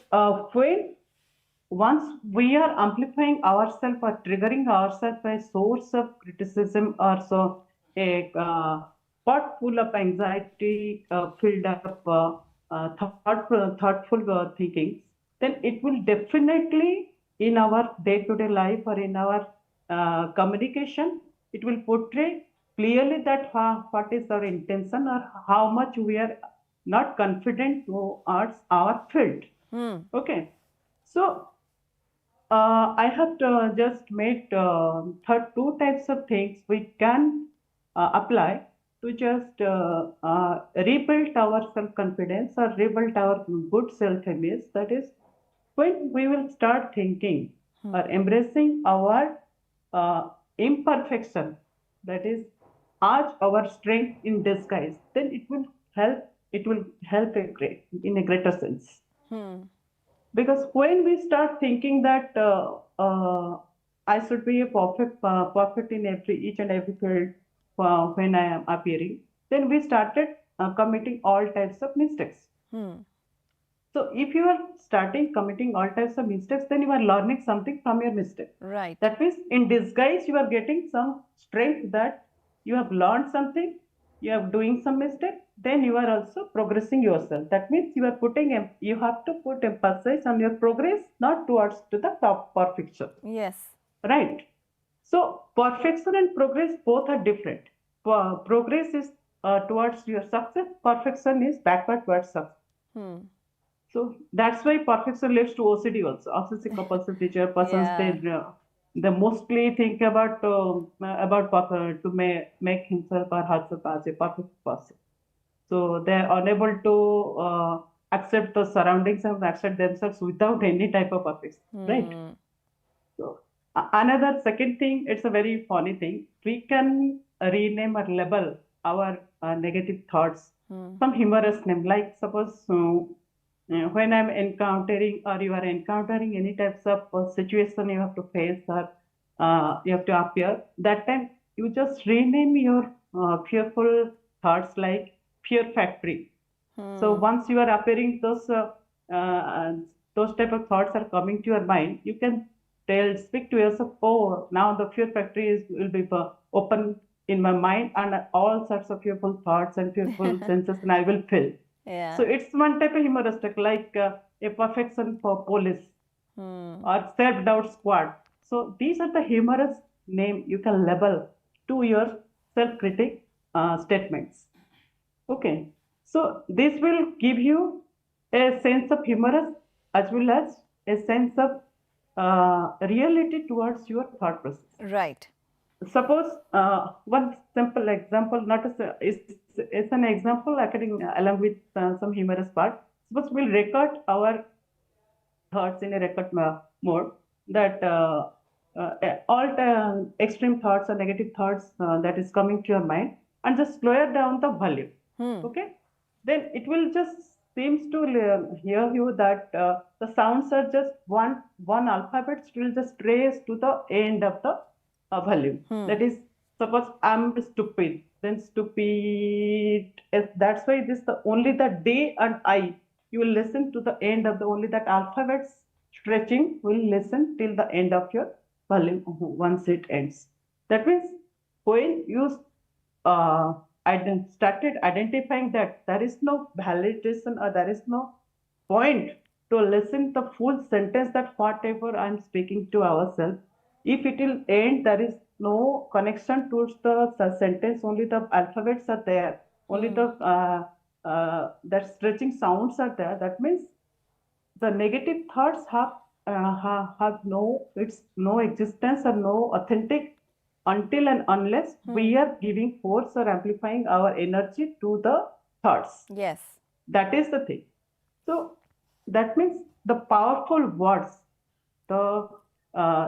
when once we are amplifying ourselves or triggering ourselves by source of criticism, or so a pot full of anxiety, filled up thoughtful thinking, then it will definitely in our day-to-day life or in our communication, it will portray clearly that what is our intention or how much we are not confident towards our field. Okay, so I have just made two types of things we can apply to just rebuild our self-confidence or rebuild our good self-image. That is, when we will start thinking or embracing our imperfection, that is, as our strength in disguise, then it will help. It will help in a greater sense. Because when we start thinking that I should be a perfect in each and every field when I am appearing, then we started committing all types of mistakes. So if you are starting committing all types of mistakes, then you are learning something from your mistake. Right. That means in disguise, you are getting some strength that you have learned something, you are doing some mistake, then you are also progressing yourself. That means you have to put emphasis on your progress, not towards to the top perfection. Yes. Right. So perfection and progress both are different. Progress is towards your success. Perfection is backward towards success. So that's why perfection leads to OCD also. Obsessive compulsive disorder persons, they mostly think about to make himself or herself as a perfect person. So they're unable to accept the surroundings and accept themselves without any type of perfection, right? So another second thing, it's a very funny thing. We can rename or label our negative thoughts some humorous name. Like suppose when I'm encountering or you are encountering any types of situation you have to face or you have to appear, that time you just rename your fearful thoughts like fear factory. So once you are appearing those type of thoughts are coming to your mind, you can speak to yourself, oh, now the fear factory will be open in my mind and all sorts of fearful thoughts and fearful senses and I will feel. Yeah. So it's one type of humoristic, like a perfection for police or self-doubt squad. So these are the humorous name you can label to your self-critic statements. Okay, so this will give you a sense of humorous as well as a sense of reality towards your thought process. Right. Suppose one simple example, not a, it's an example occurring along with some humorous part. Suppose we'll record our thoughts in a record mode that all extreme thoughts or negative thoughts that is coming to your mind and just lower down the volume. Okay, then it will just seems to hear you that the sounds are just one alphabet will just trace to the end of the volume. That is, suppose I'm stupid, then stupid. That's why this only the D and I. You will listen to the end of the only that alphabets stretching will listen till the end of your volume once it ends. That means when you started identifying that there is no validation or there is no point to listen the full sentence that whatever I'm speaking to ourselves, if it will end, there is no connection towards the sentence, only the alphabets are there, only the that stretching sounds are there. That means the negative thoughts have no existence or no authentic until and unless we are giving force or amplifying our energy to the thoughts. Yes. That is the thing. So that means the powerful words, the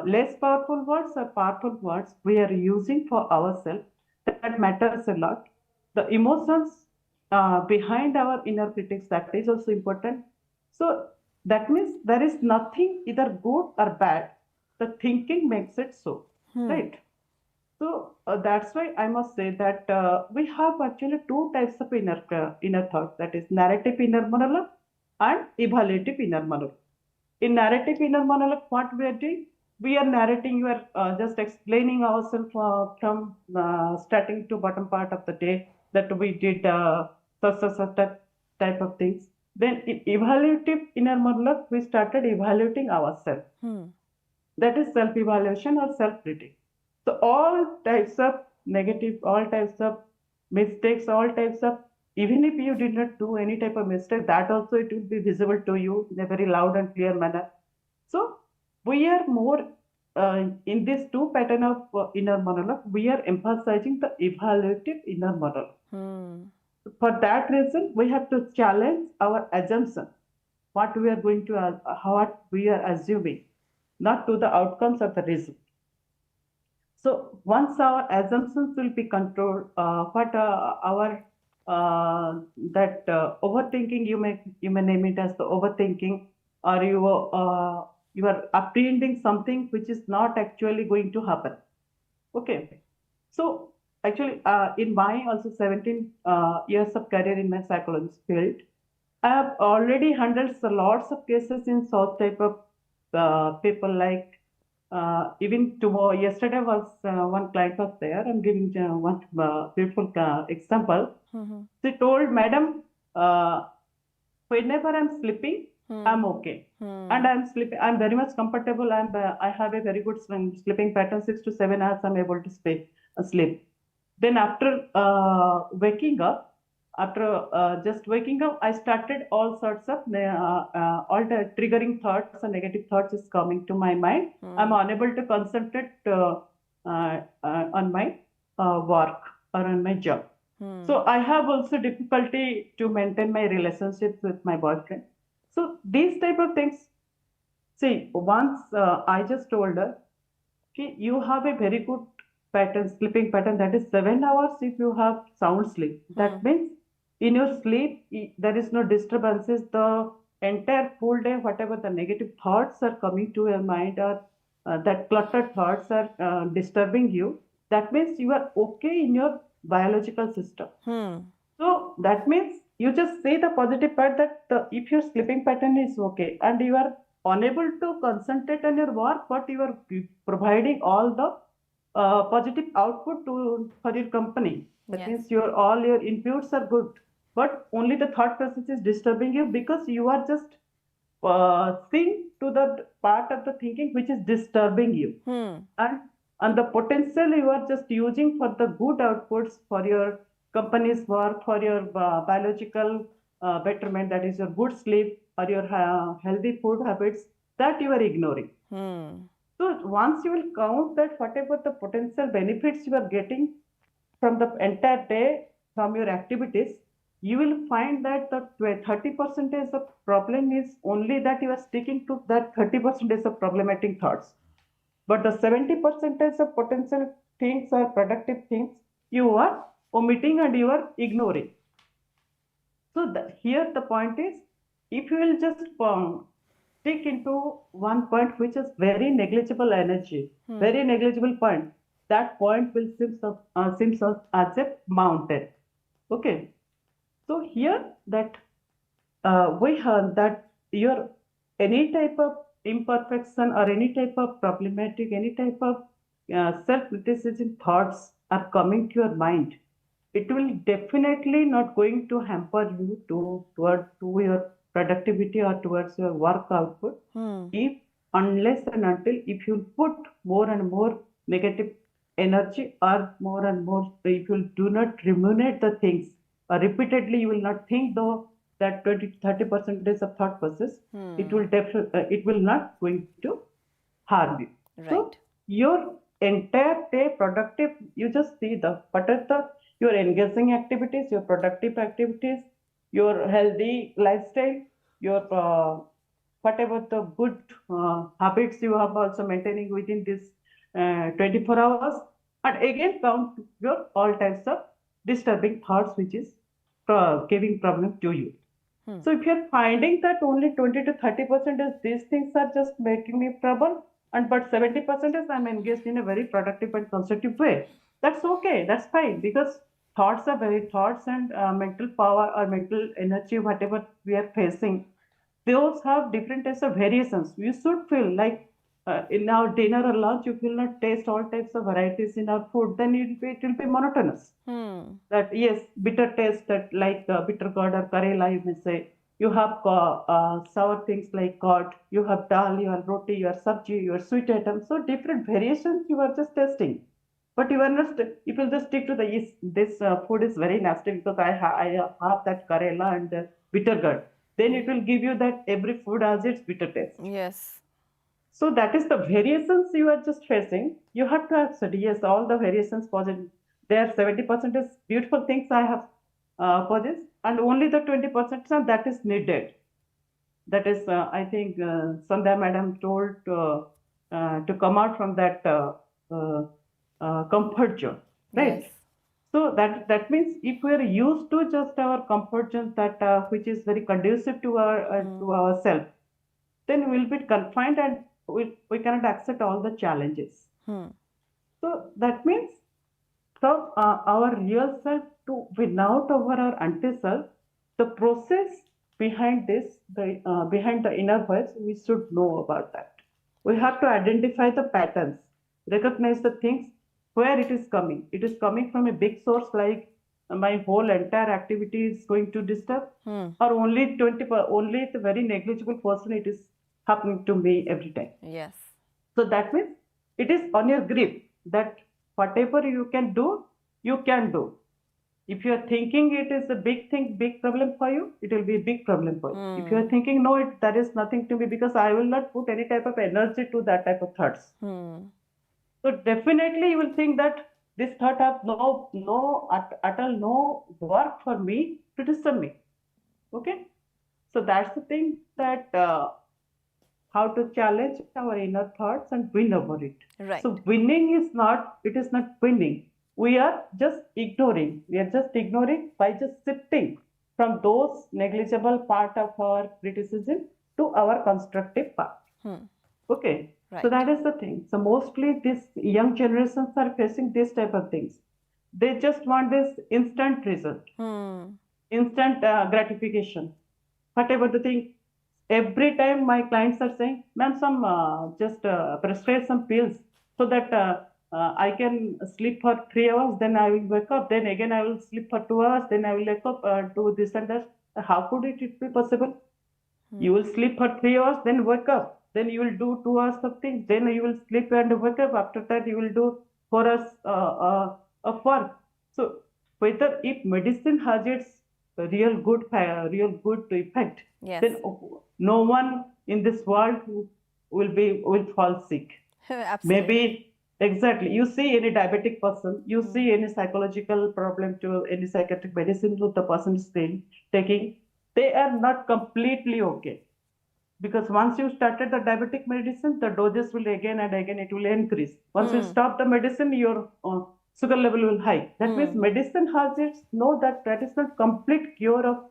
less powerful words or powerful words we are using for ourselves, that matters a lot. The emotions behind our inner critics, that is also important. So that means there is nothing either good or bad. The thinking makes it so, right? So that's why I must say that we have actually two types of inner thought, that is narrative inner monologue and evaluative inner monologue. In narrative inner monologue, what we are doing, we are narrating, you are just explaining ourselves from starting to bottom part of the day that we did such type of things. Then in evaluative inner monologue, we started evaluating ourselves. That is self-evaluation or self-critique. So all types of negative, all types of mistakes, all types of, even if you did not do any type of mistake, that also it will be visible to you in a very loud and clear manner. So we are more in this two pattern of inner monologue, we are emphasizing the evaluative inner monologue. For that reason, we have to challenge our assumption, what we are going to, what we are assuming, not to the outcomes of the result. So once our assumptions will be controlled, what our that overthinking, you may name it as the overthinking, or you are apprehending something which is not actually going to happen. Okay, so actually in my also 17 years of career in my psychology field, I have already handled lots of cases in such type of people, like even tomorrow, yesterday was one client was there. I'm giving one beautiful example. She told, Madam, whenever I'm sleeping, I'm okay. And I'm sleeping, I'm very much comfortable. I have a very good sleeping pattern, 6 to 7 hours, I'm able to sleep. Then after waking up, after just waking up, I started all sorts of all the triggering thoughts and negative thoughts is coming to my mind. I'm unable to concentrate on my work or on my job. So I have also difficulty to maintain my relationships with my boyfriend. So these type of things. See, once I just told her, okay, you have a very good pattern, sleeping pattern, that is 7 hours if you have sound sleep. That means in your sleep, there is no disturbances. The entire full day, whatever the negative thoughts are coming to your mind, or that cluttered thoughts are disturbing you, that means you are okay in your biological system. So that means you just say the positive part, that if your sleeping pattern is okay and you are unable to concentrate on your work, but you are providing all the positive output for your company. That means all your inputs are good, but only the thought process is disturbing you because you are just seeing to the part of the thinking which is disturbing you. And the potential you are just using for the good outputs for your company's work, for your biological betterment, that is your good sleep or your healthy food habits, that you are ignoring. So once you will count that whatever the potential benefits you are getting from the entire day from your activities, you will find that the 30% of problem is only that you are sticking to that 30% of problematic thoughts. But the 70% of potential things or productive things you are omitting and you are ignoring. So here the point is, if you will just stick into one point which is very negligible energy, very negligible point, that point will seems as a mountain. Okay. So here that we heard that your any type of imperfection or any type of problematic, any type of self-criticism thoughts are coming to your mind, it will definitely not going to hamper you to your productivity or towards your work output, if unless and until if you put more and more negative energy or more and more, if you do not ruminate the things repeatedly, you will not think though that 20-30% of thought process, it will not going to harm you. Right. So your entire day productive, you just see what are your engaging activities, your productive activities, your healthy lifestyle, your whatever the good habits you have also maintaining within this 24 hours, and again count your all types of disturbing thoughts which is giving problem to you. So if you're finding that only 20-30% is these things are just making me trouble, and but 70% is I'm engaged in a very productive and constructive way, that's okay, that's fine, because thoughts and mental power or mental energy, whatever we are facing, those have different types of variations. You should feel like in our dinner or lunch, you will not taste all types of varieties in our food, then it will be monotonous. That yes, bitter taste, that like bitter gourd or karela, you may say. You have sour things like curd, you have dal, you have roti, you have sabji, you have sweet items. So different variations you are just testing. But you are not, if you just stick to the yes, this food is very nasty because I have that karela and bitter gourd. Then it will give you that every food has its bitter taste. Yes. So that is the variations you are just facing. You have to accept, yes, all the variations positive. There 70% is beautiful things I have for this, and only the 20% that is needed. That is, I think Sandhya madam told to come out from that comfort zone, right? Yes. So that means if we are used to just our comfort zone, that which is very conducive to ourselves, then we'll be confined and we cannot accept all the challenges. So that means from our real self to win out over our anti-self, the process behind this, behind the inner voice, we should know about that. We have to identify the patterns, recognize the things where it is coming. It is coming from a big source like my whole entire activity is going to disturb, or only only the very negligible portion it is happening to me every time. Yes. So that means it is on your grip that whatever you can do, you can do. If you are thinking it is a big thing, big problem for you, it will be a big problem for you. If you are thinking, no, that is nothing to me because I will not put any type of energy to that type of thoughts. So definitely you will think that this thought has at all no work for me to disturb me. Okay? So that's the thing, that how to challenge our inner thoughts and win over it. Right. So winning is not, it is not winning. We are just ignoring. We are just ignoring by just shifting from those negligible part of our criticism to our constructive part. Okay. Right. So that is the thing. So mostly these young generations are facing this type of things. They just want this instant result, instant gratification. Whatever the thing, every time my clients are saying, ma'am, some just prescribe some pills so that I can sleep for 3 hours, then I will wake up, then again I will sleep for 2 hours, then I will wake up, do this and that. How could it be possible? You will sleep for 3 hours, then wake up, then you will do 2 hours of things, then you will sleep and wake up. After that, you will do 4 hours of work. So whether if medicine has its real good effect, Yes. then no one in this world will fall sick. Absolutely. Maybe exactly. You see any diabetic person, you see any psychological problem to any psychiatric medicine that the person is taking, they are not completely okay. Because once you started the diabetic medicine, the doses will again and again it will increase. Once you stop the medicine, your sugar level will high. That means medicine has its that is not complete cure of.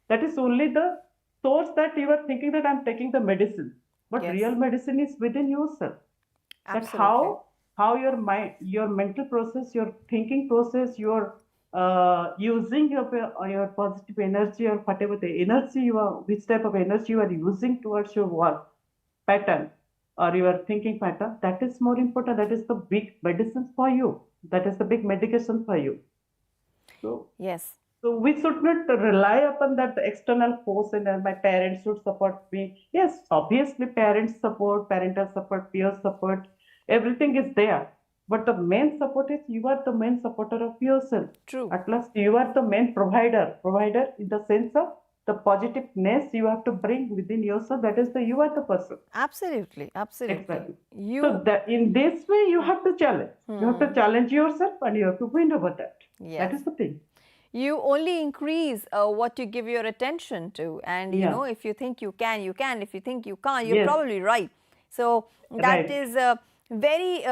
That is only the source that you are thinking that I'm taking the medicine, but Yes. real medicine is within yourself. Absolutely. That how your mind, your mental process, your thinking process, your using your positive energy or whatever the energy you are, which type of energy you are using towards your work pattern or your thinking pattern, that is more important. That is the big medicine for you. That is the big medication for you. So Yes. So we should not rely upon that external force and my parents should support me. Yes, obviously parents support, parental support, peer support, everything is there. But the main support is you are the main supporter of yourself. True. At last you are the main provider in the sense of the positiveness you have to bring within yourself. That is you are the person. Absolutely. Absolutely. Exactly. You. So that in this way you have to challenge. You have to challenge yourself and you have to win over that. Yes. That is the thing. You only increase what you give your attention to, and you Yeah. know, if you think you can, you can. If you think you can't, you're Yes. probably right. So that Right. is very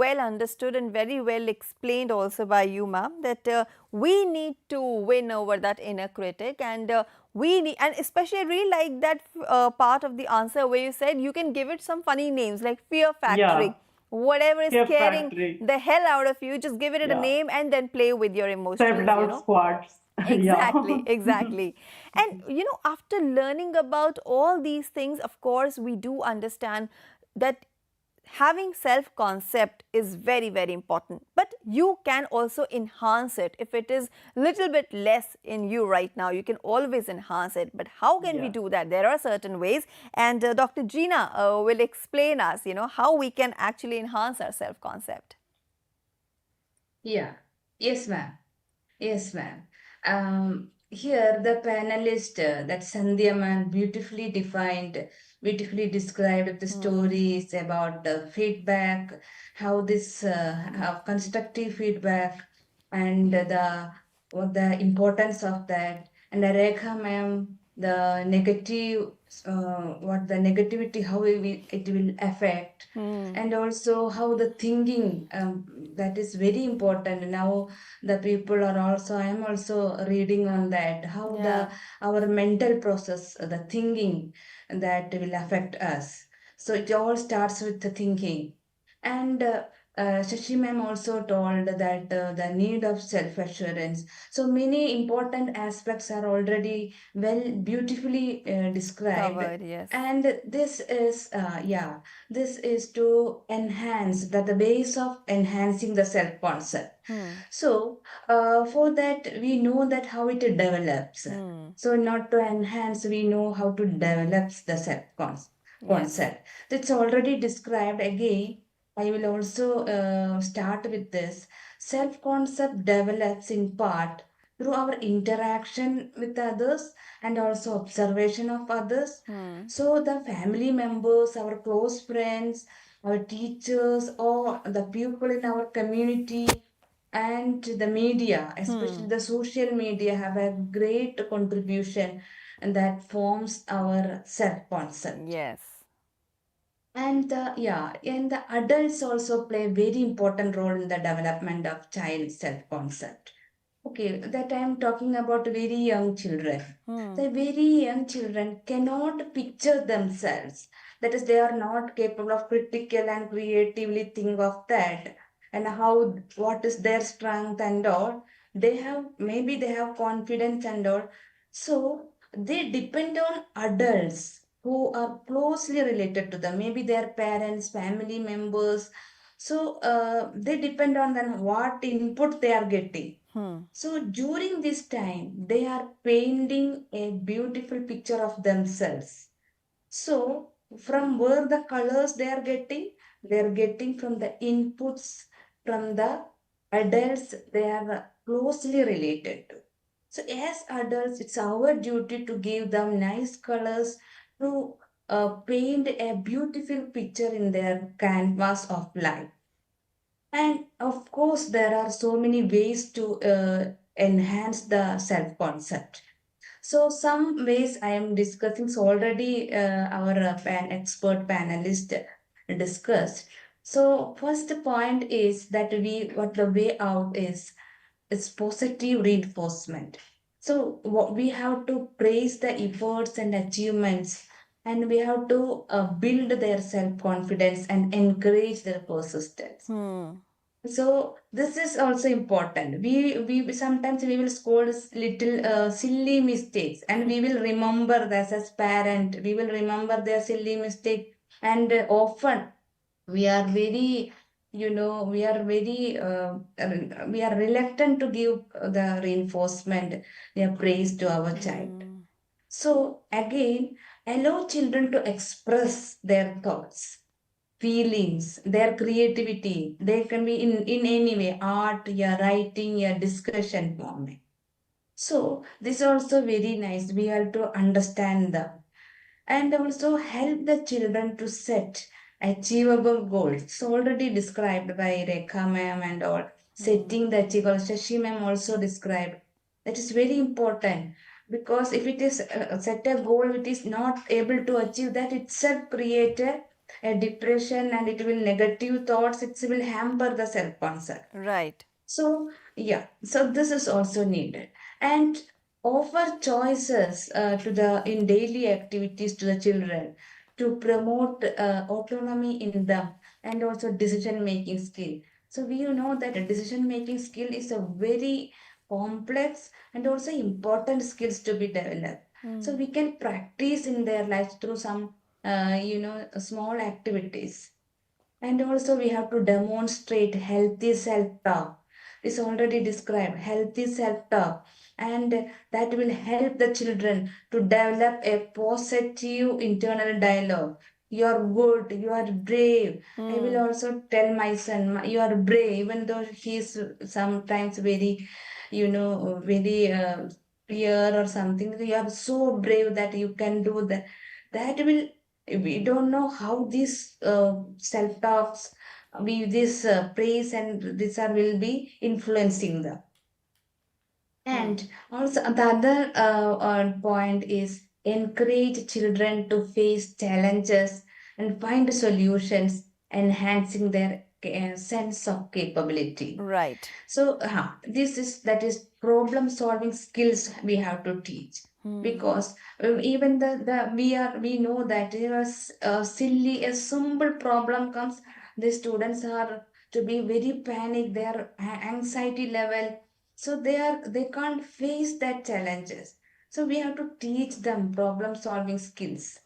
well understood and very well explained also by you, ma'am, that we need to win over that inner critic, and we need, and especially I really like that part of the answer where you said you can give it some funny names like fear factory. Yeah. Whatever is Fear scaring factory. the hell out of you, just give it a Yeah. name and then play with your emotions. Self-doubt squads. Exactly, Yeah. exactly. And you know, after learning about all these things, of course, we do understand that having self-concept is very, very important, but you can also enhance it. If it is little bit less in you right now, you can always enhance it. But how can we do that? There are certain ways, and Dr. Gina will explain us, how we can actually enhance our self-concept. Yeah. Yes, ma'am. Yes, ma'am. Here the panelist, that Sandhya ma'am, beautifully described the stories about the feedback, how this how constructive feedback and the importance of that. And the Rekha ma'am, the negative, what the negativity, how it will affect, and also how the thinking, that is very important. Now the people are also, I am also reading on that, how our mental process, the thinking that will affect us. So it all starts with the thinking. And Shashi ma'am also told that the need of self-assurance. So many important aspects are already beautifully described. Covered, yes. And this is, this is to enhance, that the base of enhancing the self-concept. So for that, we know that how it develops. So not to enhance, we know how to develop the self-concept. That's already described. Again, I will also start with this. Self-concept develops in part through our interaction with others and also observation of others. So the family members, our close friends, our teachers, or the people in our community, and the media, especially the social media, have a great contribution, and that forms our self-concept. Yes. And the adults also play a very important role in the development of child self-concept. Okay, that I am talking about very young children. The very young children cannot picture themselves. That is, they are not capable of critical and creatively think of that, and what is their strength and all. Maybe they have confidence and all. So they depend on adults who are closely related to them, maybe their parents, family members. So they depend on them, what input they are getting. So during this time, they are painting a beautiful picture of themselves. So from where the colors they are getting from the inputs from the adults they are closely related to. So as adults, it's our duty to give them nice colors to paint a beautiful picture in their canvas of life. And of course, there are so many ways to enhance the self-concept. So some ways I am discussing, so already our expert panelist discussed. So first point is that what the way out is positive reinforcement. So we have to praise the efforts and achievements, and we have to build their self-confidence and encourage their persistence. So this is also important. We sometimes we will score little silly mistakes, and we will remember this as parent. We will remember their silly mistake, and often we are very, we are reluctant to give the reinforcement, their praise to our child. So again, allow children to express their thoughts, feelings, their creativity. They can be in any way, art, yeah, writing, yeah, discussion format. So this is also very nice. We have to understand them, and also help the children to set achievable goals. It's already described by Rekha ma'am and all. Setting the achievable. Shashi ma'am also described. That is very important, because if it is set a goal, it is not able to achieve that, itself create a depression, and it will negative thoughts. It will hamper the self concept. Right. So so this is also needed, and offer choices to the in daily activities to the children to promote autonomy in them, and also decision making skill. So we know that a decision making skill is a very complex and also important skills to be developed. So we can practice in their lives through some small activities. And also we have to demonstrate healthy self-talk. This already described healthy self-talk, and that will help the children to develop a positive internal dialogue. You are good, you are brave. I will also tell my son, you are brave, even though he is sometimes very, very fear or something. You are so brave that you can do that. That will, we don't know how these self talks, we this praise and this are will be influencing them. And also the other point is encourage children to face challenges and find solutions, enhancing their sense of capability. Right. So this is that is problem solving skills we have to teach, because even the we know that silly a simple problem comes, the students are to be very panic, their anxiety level, so they can't face that challenges. So we have to teach them problem solving skills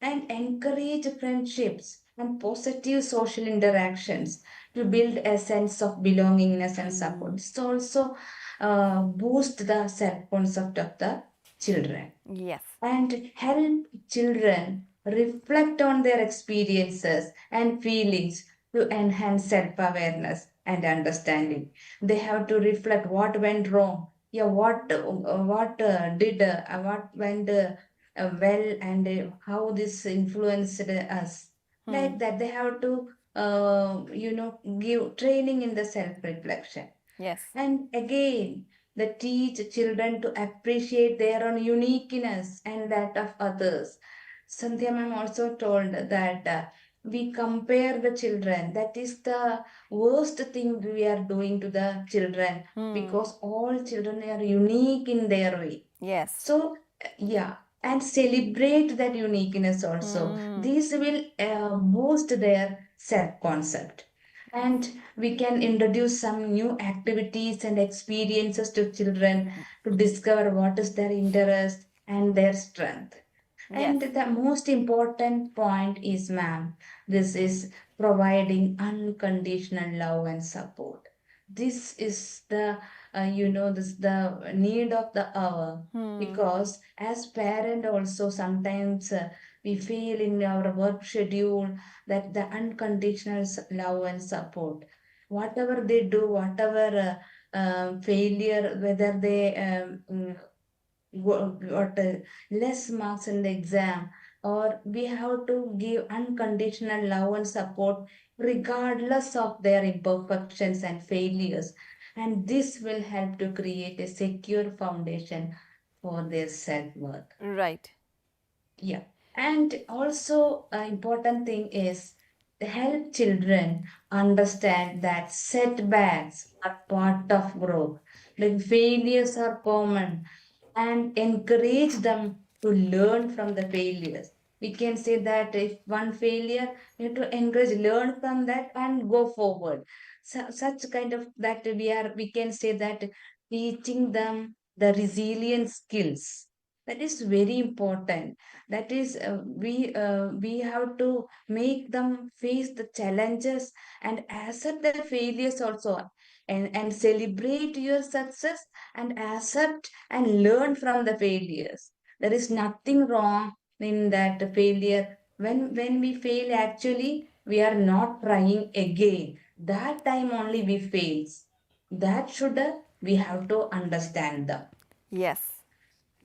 and encourage friendships and positive social interactions to build a sense of belongingness and support. So also boost the self-concept of the children Yes. and help children reflect on their experiences and feelings to enhance self-awareness and understanding. They have to reflect what went wrong, yeah, what went well, and how this influenced us. Like that, they have to give training in the self-reflection. Yes. And again, they teach children to appreciate their own uniqueness and that of others. Sandhya ma'am also told that we compare the children. That is the worst thing we are doing to the children, because all children are unique in their way. Yes. So, yeah, and celebrate that uniqueness also. These will boost their self concept. And we can introduce some new activities and experiences to children to discover what is their interest and their strength. And Yes. the most important point is, ma'am, this is providing unconditional love and support. This is the, this the need of the hour, because as parent also sometimes we feel in our work schedule that the unconditional love and support, whatever they do, whatever failure, whether they got less marks in the exam, or we have to give unconditional love and support regardless of their imperfections and failures, and this will help to create a secure foundation for their self-worth. Right. Yeah. And also, important thing is help children understand that setbacks are part of growth. Like failures are common, and encourage them to learn from the failures. We can say that if one failure, you have to encourage, learn from that and go forward. So, such kind of that we can say that teaching them the resilience skills. That is very important. That is we have to make them face the challenges and accept the failures also, and celebrate your success and accept and learn from the failures. There is nothing wrong in that failure. When we fail, actually we are not trying again, that time only we fails. That should we have to understand them. Yes.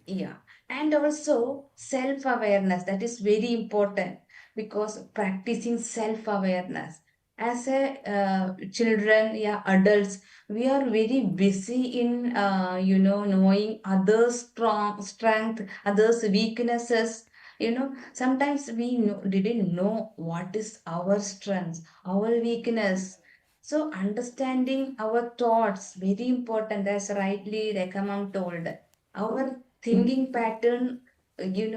Yeah, and also self awareness, that is very important, because practicing self awareness as a children, yeah, adults, we are very busy in knowing others' strength, others' weaknesses. Sometimes we didn't know what is our strength, our weakness. So understanding our thoughts very important, as rightly Rekha ma'am told. Our thinking pattern, give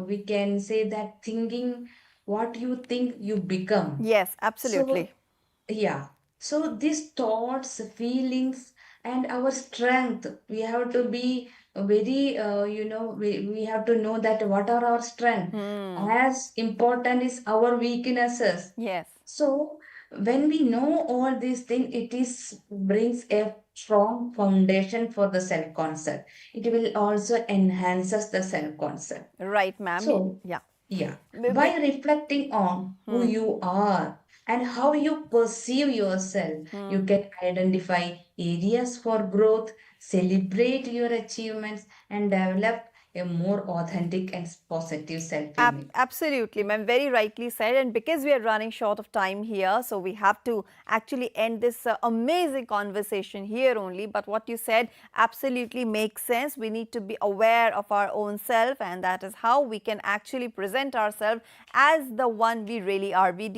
we can say that thinking, what you think you become. Yes, So absolutely. yeah, so these thoughts, feelings, and our strength. We have to be very, we have to know that what are our strength. As important is our weaknesses. Yes. So when we know all these things, it is brings a strong foundation for the self concept. It will also enhances the self concept. Right, ma'am. So Yeah. yeah, Be- by reflecting on who you are and how you perceive yourself, you can identify areas for growth, celebrate your achievements, and develop a more authentic and positive self-image. Absolutely, ma'am. Very rightly said. And because we are running short of time here, so we have to actually end this amazing conversation here only. But what you said absolutely makes sense. We need to be aware of our own self, and that is how we can actually present ourselves as the one we really are. We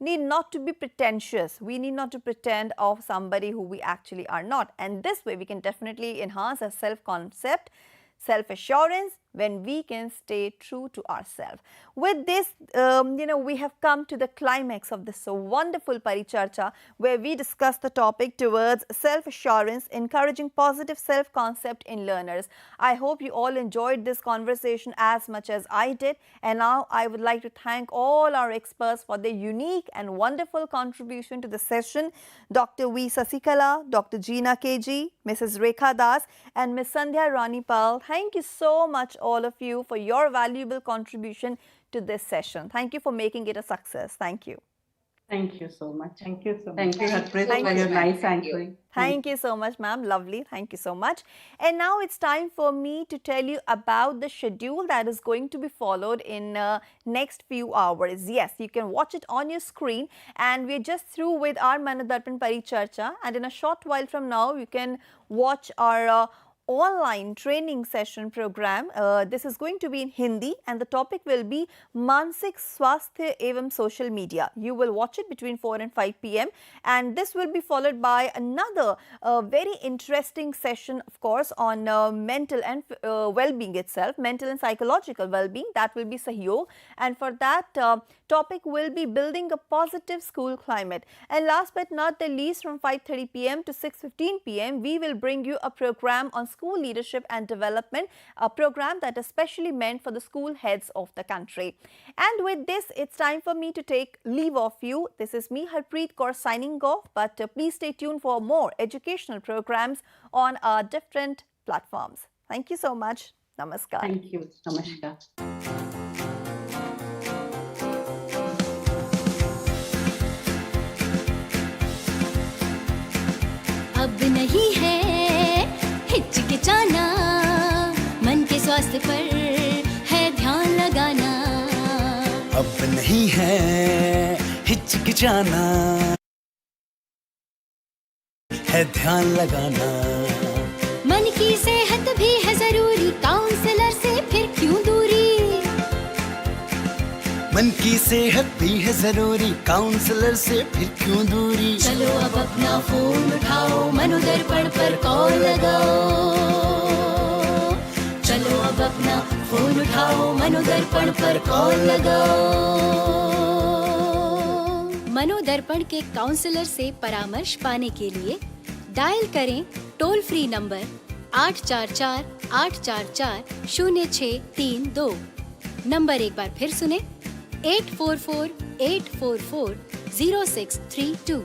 need not to be pretentious. We need not to pretend of somebody who we actually are not. And this way, we can definitely enhance our self-concept, self-assurance, when we can stay true to ourselves. With this, we have come to the climax of this wonderful Paricharcha, where we discuss the topic towards self-assurance, encouraging positive self-concept in learners. I hope you all enjoyed this conversation as much as I did. And now I would like to thank all our experts for their unique and wonderful contribution to the session. Dr. V. Sasikala, Dr. Jeena KG, Mrs. Rekha Das, and Ms. Sandhya Ranipal. Thank you so much, all of you, for your valuable contribution to this session. Thank you for making it a success. Thank you. Thank you so much. Thank you so much. Thank you Harpreet, so for much, your ma'am. nice Thank you. answering. Thank you so much, ma'am. Lovely. Thank you so much. And now it's time for me to tell you about the schedule that is going to be followed in next few hours. Yes, you can watch it on your screen. And we're just through with our MANODARPAN Paricharcha. And in a short while from now, you can watch our online training session program. This is going to be in Hindi, and the topic will be Mansik Swasthya Evam Social Media. You will watch it between 4 and 5 p.m. and this will be followed by another very interesting session, of course, on mental and well-being itself, mental and psychological well-being. That will be Sahyog, and for that topic will be building a positive school climate. And last but not the least, from 5:30 p.m. to 6:15 p.m. we will bring you a program on school leadership and development, a program that is specially meant for the school heads of the country. And with this, it's time for me to take leave of you. This is me, Harpreet Kaur, signing off, but please stay tuned for more educational programs on our different platforms. Thank you so much. Namaskar. Thank you. Namaskar. अब नहीं है हिचकिचाना, मन के स्वास्थ्य पर है ध्यान लगाना। अब नहीं है हिचकिचाना, है ध्यान लगाना। मन की सेहत भी है जरूरी, काउंसलर से फिर क्यों दूरी। मन की सेहत भी है जरूरी, काउंसलर से फिर क्यों दूरी। चलो अब अपना फोन उठाओ, मनोदर्पण पर कॉल लगाओ। चलो अब अपना फोन उठाओ, मनोदर्पण पर कॉल लगाओ। मनोदर्पण के काउंसलर से परामर्श पाने के लिए डायल करें टोल फ्री नंबर 844-844-0632। नंबर एक बार फिर सुने, 844-844-0632।